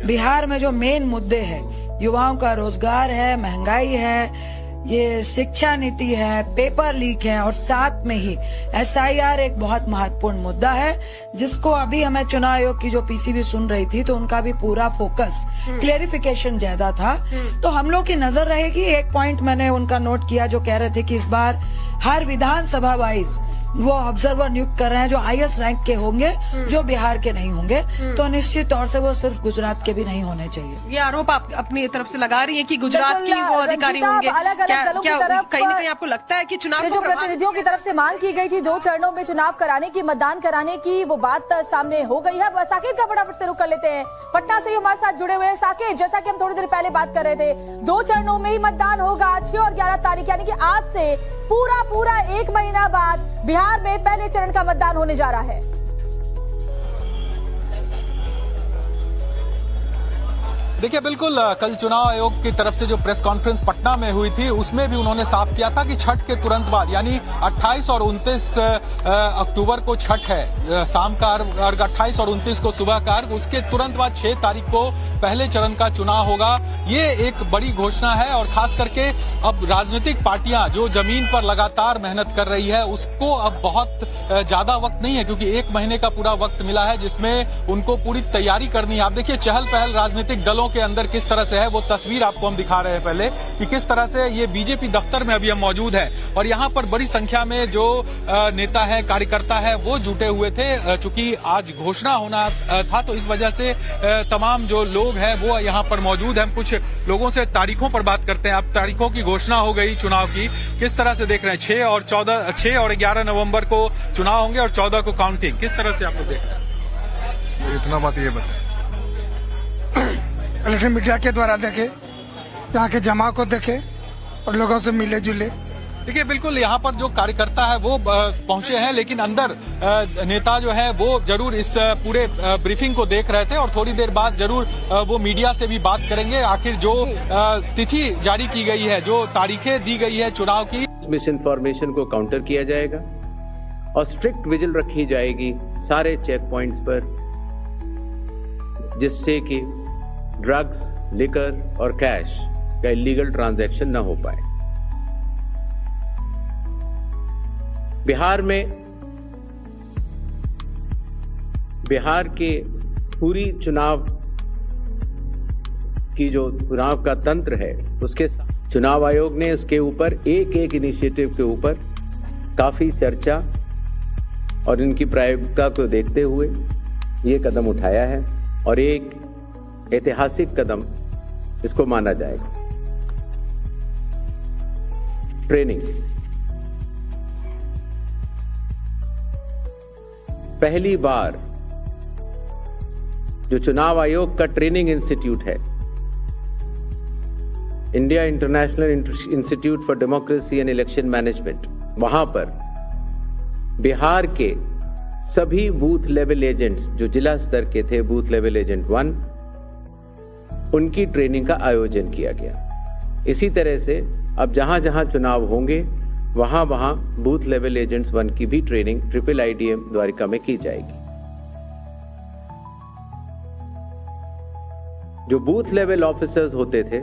बिहार में जो मेन मुद्दे हैं, युवाओं का रोजगार है, महंगाई है, ये शिक्षा नीति है, पेपर लीक है, और साथ में ही एसआईआर एक बहुत महत्वपूर्ण मुद्दा है, जिसको अभी हमें चुनाव आयोग की जो पीसीबी सुन रही थी तो उनका भी पूरा फोकस क्लेरिफिकेशन ज्यादा था। तो हम लोग की नजर रहेगी। एक पॉइंट मैंने उनका नोट किया जो कह रहे थे कि इस बार हर विधानसभा वाइज वो ऑब्जर्वर नियुक्त कर रहे हैं जो हाईएस्ट रैंक के होंगे, जो बिहार के नहीं होंगे। तो निश्चित तौर से वो सिर्फ गुजरात के भी नहीं होने चाहिए। ये आरोप आप अपनी तरफ से लगा रही है कि गुजरात की वो अधिकारी होंगे। क्या कहीं न कहीं आपको लगता है कि चुनाव जो प्रतिनिधियों की तरफ से मांग की गई थी 2 चरणों में चुनाव कराने की, मतदान कराने की, वो बात सामने हो गई है? साकेत का फटाफट से रुख कर लेते हैं, पटना से हमारे साथ जुड़े हुए हैं। साकेत, जैसा कि हम थोड़ी देर पहले बात कर रहे थे, 2 चरणों में ही मतदान होगा 6 और 11 तारीख, यानी कि आज से पूरा 1 महीना बाद बिहार में पहले चरण का मतदान होने जा रहा है। देखिए, बिल्कुल कल चुनाव आयोग की तरफ से जो प्रेस कॉन्फ्रेंस पटना में हुई थी उसमें भी उन्होंने साफ किया था कि छठ के तुरंत बाद यानी 28 और 29 अक्टूबर को छठ है, शाम का अर्घ 28 और 29 को सुबह का अर्घ, उसके तुरंत बाद 6 तारीख को पहले चरण का चुनाव होगा। ये एक बड़ी घोषणा है और खास करके अब राजनीतिक पार्टियां जो जमीन पर लगातार मेहनत कर रही है उसको अब बहुत ज्यादा वक्त नहीं है, क्योंकि 1 महीने का पूरा वक्त मिला है जिसमें उनको पूरी तैयारी करनी है। आप देखिए चहल पहल राजनीतिक दलों के अंदर किस तरह से है, वो तस्वीर आपको हम दिखा रहे हैं पहले कि किस तरह से ये बीजेपी दफ्तर में अभी हम मौजूद है और यहाँ पर बड़ी संख्या में जो नेता है, कार्यकर्ता है, वो जुटे हुए थे। चूंकि आज घोषणा होना था तो इस वजह से तमाम जो लोग हैं वो यहाँ पर मौजूद हैं। हम कुछ लोगों से तारीखों पर बात करते हैं। अब तारीखों की घोषणा हो गई चुनाव की, किस तरह से देख रहे हैं? 6 और 11 नवंबर को चुनाव होंगे और 14 को काउंटिंग, किस तरह से आप लोग देख रहे हैं? इतना बात ये बताए इलेक्ट्रॉनिक मीडिया के द्वारा देखे, यहाँ के जमा को देखे और लोगों से मिले जुले। देखिए, बिल्कुल यहाँ पर जो कार्यकर्ता है वो पहुंचे हैं, लेकिन अंदर नेता जो है वो जरूर इस पूरे ब्रीफिंग को देख रहे थे और थोड़ी देर बाद जरूर वो मीडिया से भी बात करेंगे। आखिर जो तिथि जारी की गई है, जो तारीखें दी गई है चुनाव की, मिस इन्फॉर्मेशन को काउंटर किया जाएगा और स्ट्रिक्ट विजिल रखी जाएगी सारे चेक पॉइंट्स पर, जिससे कि ड्रग्स, लिकर और कैश का इलीगल ट्रांजैक्शन न हो पाए। बिहार के पूरी चुनाव का तंत्र है, उसके चुनाव आयोग ने उसके ऊपर एक इनिशिएटिव के ऊपर काफी चर्चा और इनकी प्रायोगिकता को देखते हुए ये कदम उठाया है और एक ऐतिहासिक कदम इसको माना जाएगा। ट्रेनिंग, पहली बार जो चुनाव आयोग का ट्रेनिंग इंस्टीट्यूट है, India international institute for democracy and election management, वहां पर बिहार के सभी बूथ लेवल एजेंट्स जो जिला स्तर के थे, बूथ लेवल एजेंट 1, उनकी ट्रेनिंग का आयोजन किया गया। इसी तरह से अब जहां जहां चुनाव होंगे वहां वहां बूथ लेवल एजेंट्स 1 की भी ट्रेनिंग ट्रिपल IDM द्वारिका में की जाएगी। जो बूथ लेवल ऑफिसर्स होते थे,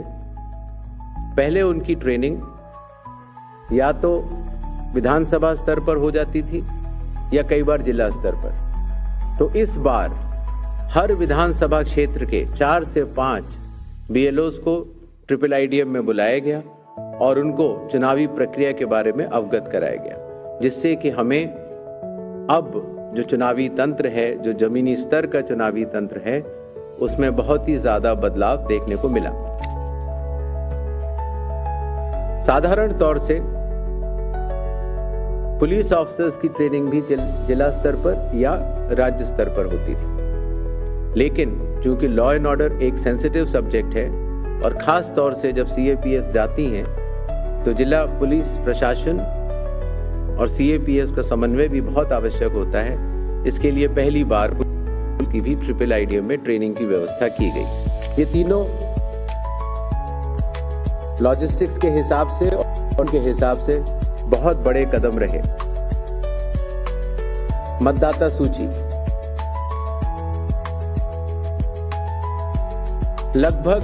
पहले उनकी ट्रेनिंग या तो विधानसभा स्तर पर हो जाती थी या कई बार जिला स्तर पर। तो इस बार हर विधानसभा क्षेत्र के 4 से 5 BLOs को ट्रिपल IDM में बुलाया गया और उनको चुनावी प्रक्रिया के बारे में अवगत कराया गया, जिससे कि हमें अब जो चुनावी तंत्र है, जो जमीनी स्तर का चुनावी तंत्र है, उसमें बहुत ही ज्यादा बदलाव देखने को मिला। साधारण तौर से पुलिस ऑफिसर्स की ट्रेनिंग भी जिला स्तर पर या राज्य स्तर पर होती थी, लेकिन चूंकि लॉ एंड ऑर्डर एक सेंसिटिव सब्जेक्ट है और खास तौर से जब CAPS जाती हैं तो जिला पुलिस प्रशासन और CAPS का समन्वय भी बहुत आवश्यक होता है। इसके लिए पहली बार की भी ट्रिपल IDM में ट्रेनिंग की व्यवस्था की गई। ये तीनों लॉजिस्टिक्स के हिसाब से और उनके हिसाब से बहुत बड़े कदम रहे। मतदाता सूची लगभग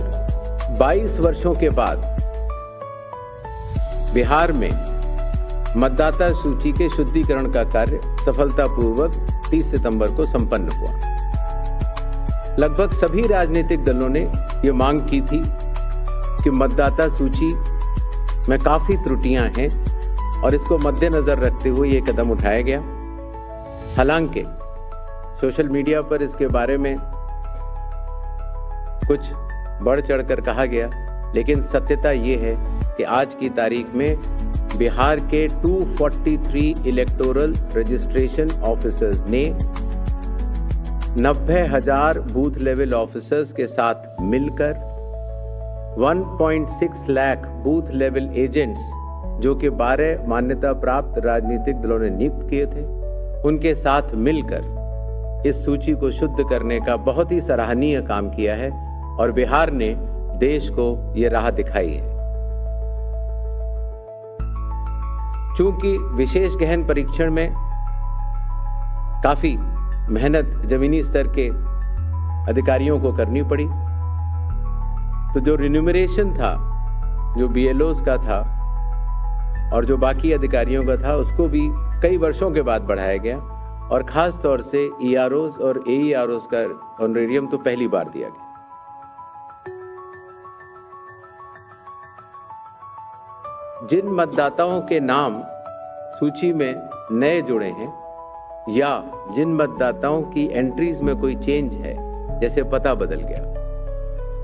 22 वर्षों के बाद बिहार में मतदाता सूची के शुद्धिकरण का कार्य सफलतापूर्वक 30 सितंबर को संपन्न हुआ। लगभग सभी राजनीतिक दलों ने यह मांग की थी कि मतदाता सूची में काफी त्रुटियां हैं और इसको मद्देनजर रखते हुए यह कदम उठाया गया। हालांकि सोशल मीडिया पर इसके बारे में कुछ बढ़ चढ़कर कहा गया, लेकिन सत्यता यह है कि आज की तारीख में बिहार के 243 इलेक्टोरल रजिस्ट्रेशन ऑफिसर्स ने 90,000 बूथ लेवल ऑफिसर्स के साथ मिलकर 1.6 लाख बूथ लेवल एजेंट्स, जो कि 12 मान्यता प्राप्त राजनीतिक दलों ने नियुक्त किए थे, उनके साथ मिलकर इस सूची को शुद्ध करने का बहुत ही सराहनीय काम किया है और बिहार ने देश को यह राह दिखाई है। चूंकि विशेष गहन परीक्षण में काफी मेहनत जमीनी स्तर के अधिकारियों को करनी पड़ी, तो जो रिन्यूमरेशन था, जो BLOs का था और जो बाकी अधिकारियों का था, उसको भी कई वर्षों के बाद बढ़ाया गया और खास तौर से EROs और AEROs का ऑनरेरियम तो पहली बार दिया गया। जिन मतदाताओं के नाम सूची में नए जुड़े हैं या जिन मतदाताओं की एंट्रीज में कोई चेंज है, जैसे पता बदल गया,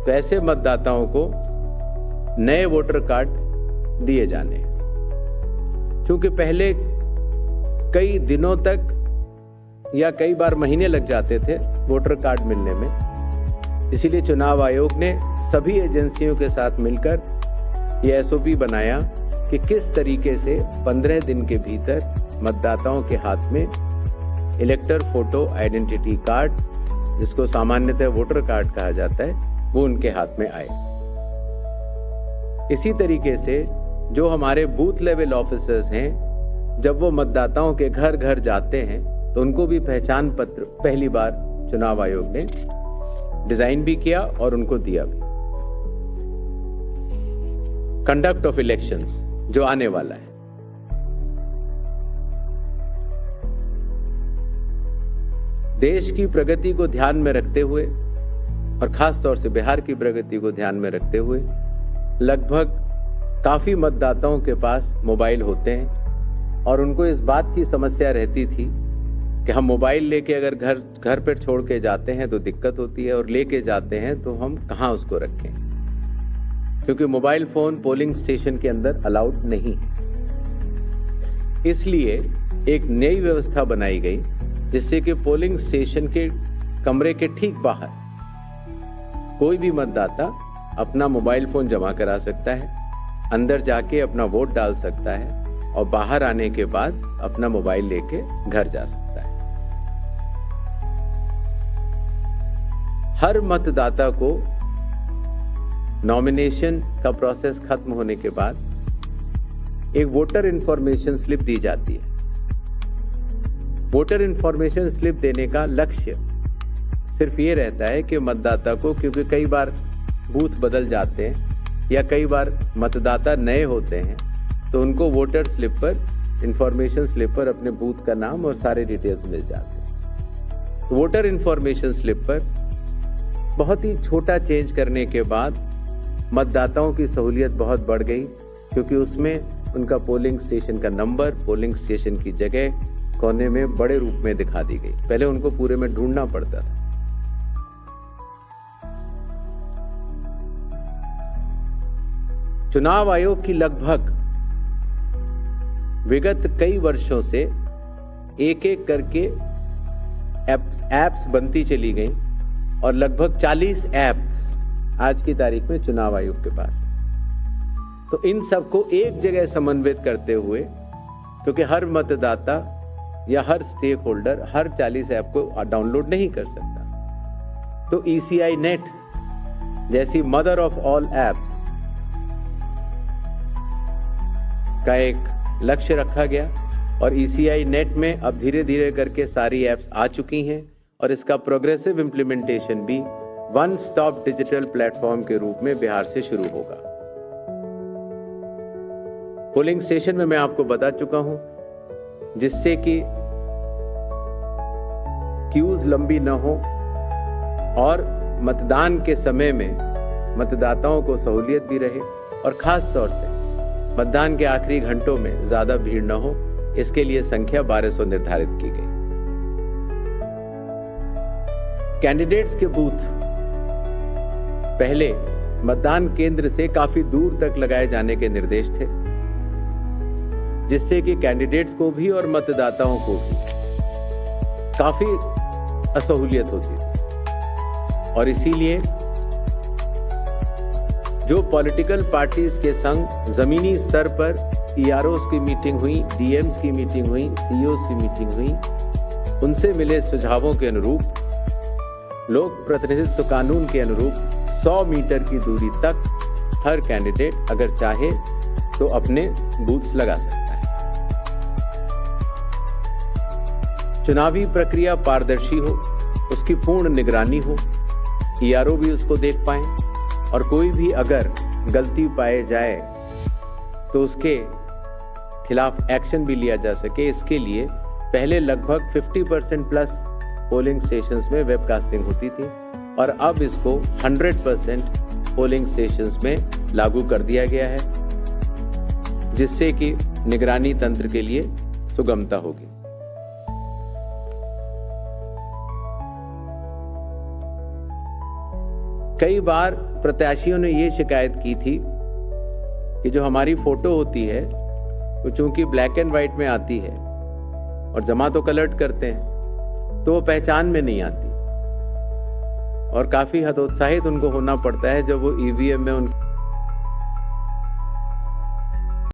तो ऐसे मतदाताओं को नए वोटर कार्ड दिए जाने हैं। क्योंकि पहले कई दिनों तक या कई बार महीने लग जाते थे वोटर कार्ड मिलने में, इसीलिए चुनाव आयोग ने सभी एजेंसियों के साथ मिलकर यह SOP बनाया कि किस तरीके से 15 दिन के भीतर मतदाताओं के हाथ में इलेक्टर फोटो आइडेंटिटी कार्ड, जिसको सामान्यतः वोटर कार्ड कहा जाता है, वो उनके हाथ में आए। इसी तरीके से जो हमारे बूथ लेवल ऑफिसर्स हैं, जब वो मतदाताओं के घर घर जाते हैं तो उनको भी पहचान पत्र पहली बार चुनाव आयोग ने डिजाइन भी किया और उनको दिया भी। कंडक्ट ऑफ इलेक्शंस जो आने वाला है, देश की प्रगति को ध्यान में रखते हुए और खास तौर से बिहार की प्रगति को ध्यान में रखते हुए लगभग काफी मतदाताओं के पास मोबाइल होते हैं और उनको इस बात की समस्या रहती थी कि हम मोबाइल लेके अगर घर पर छोड़ के जाते हैं तो दिक्कत होती है और लेके जाते हैं तो हम कहां उसको रखें, क्योंकि मोबाइल फोन पोलिंग स्टेशन के अंदर अलाउड नहीं है। इसलिए एक नई व्यवस्था बनाई गई जिससे कि पोलिंग स्टेशन के कमरे के ठीक बाहर कोई भी मतदाता अपना मोबाइल फोन जमा करा सकता है, अंदर जाके अपना वोट डाल सकता है और बाहर आने के बाद अपना मोबाइल लेके घर जा सकता है। हर मतदाता को नॉमिनेशन का प्रोसेस खत्म होने के बाद एक वोटर इंफॉर्मेशन स्लिप दी जाती है। वोटर इंफॉर्मेशन स्लिप देने का लक्ष्य सिर्फ ये रहता है कि मतदाता को, क्योंकि कई बार बूथ बदल जाते हैं या कई बार मतदाता नए होते हैं, तो उनको वोटर स्लिप पर, इंफॉर्मेशन स्लिप पर अपने बूथ का नाम और सारे डिटेल्स मिल जाते हैं। वोटर इंफॉर्मेशन स्लिप पर बहुत ही छोटा चेंज करने के बाद मतदाताओं की सहूलियत बहुत बढ़ गई, क्योंकि उसमें उनका पोलिंग स्टेशन का नंबर, पोलिंग स्टेशन की जगह कोने में बड़े रूप में दिखा दी गई। पहले उनको पूरे में ढूंढना पड़ता था। चुनाव आयोग की लगभग विगत कई वर्षों से एक एक करके एप्स बनती चली गई और लगभग 40 एप्स आज की तारीख में चुनाव आयोग के पास है। तो इन सबको एक जगह समन्वित करते हुए, क्योंकि हर मतदाता या हर स्टेक होल्डर हर 40 ऐप को डाउनलोड नहीं कर सकता, तो ECI नेट जैसी मदर ऑफ ऑल एप्स का एक लक्ष्य रखा गया और ECI नेट में अब धीरे धीरे करके सारी एप्स आ चुकी हैं और इसका प्रोग्रेसिव इंप्लीमेंटेशन भी वन स्टॉप डिजिटल प्लेटफॉर्म के रूप में बिहार से शुरू होगा। पोलिंग स्टेशन में मैं आपको बता चुका हूं, जिससे कि क्यूज लंबी न हो और मतदान के समय में मतदाताओं को सहूलियत भी रहे और खास तौर से मतदान के आखिरी घंटों में ज्यादा भीड़ न हो, इसके लिए संख्या 1200 निर्धारित की गई। कैंडिडेट्स के बूथ पहले मतदान केंद्र से काफी दूर तक लगाए जाने के निर्देश थे, जिससे कि कैंडिडेट्स को भी और मतदाताओं को भी काफी असहूलियत होती थी। और इसीलिए जो पॉलिटिकल पार्टीज के संग जमीनी स्तर पर EROs की मीटिंग हुई, DMs की मीटिंग हुई, CEOs की मीटिंग हुई, उनसे मिले सुझावों के अनुरूप, लोक प्रतिनिधित्व कानून के अनुरूप 100 मीटर की दूरी तक हर कैंडिडेट अगर चाहे तो अपने बूथ्स लगा सकता है। चुनावी प्रक्रिया पारदर्शी हो, उसकी पूर्ण निगरानी हो, ERO भी उसको देख पाए और कोई भी अगर गलती पाए जाए तो उसके खिलाफ एक्शन भी लिया जा सके। इसके लिए पहले लगभग 50% प्लस पोलिंग स्टेशंस में वेबकास्टिंग होती थी और अब इसको 100% पोलिंग स्टेशंस में लागू कर दिया गया है, जिससे कि निगरानी तंत्र के लिए सुगमता होगी। कई बार प्रत्याशियों ने ये शिकायत की थी कि जो हमारी फोटो होती है वो चूंकि ब्लैक एंड व्हाइट में आती है और जमा तो कलर्ट करते हैं तो वो पहचान में नहीं आती और काफी हतोत्साहित उनको होना पड़ता है जब वो EVM में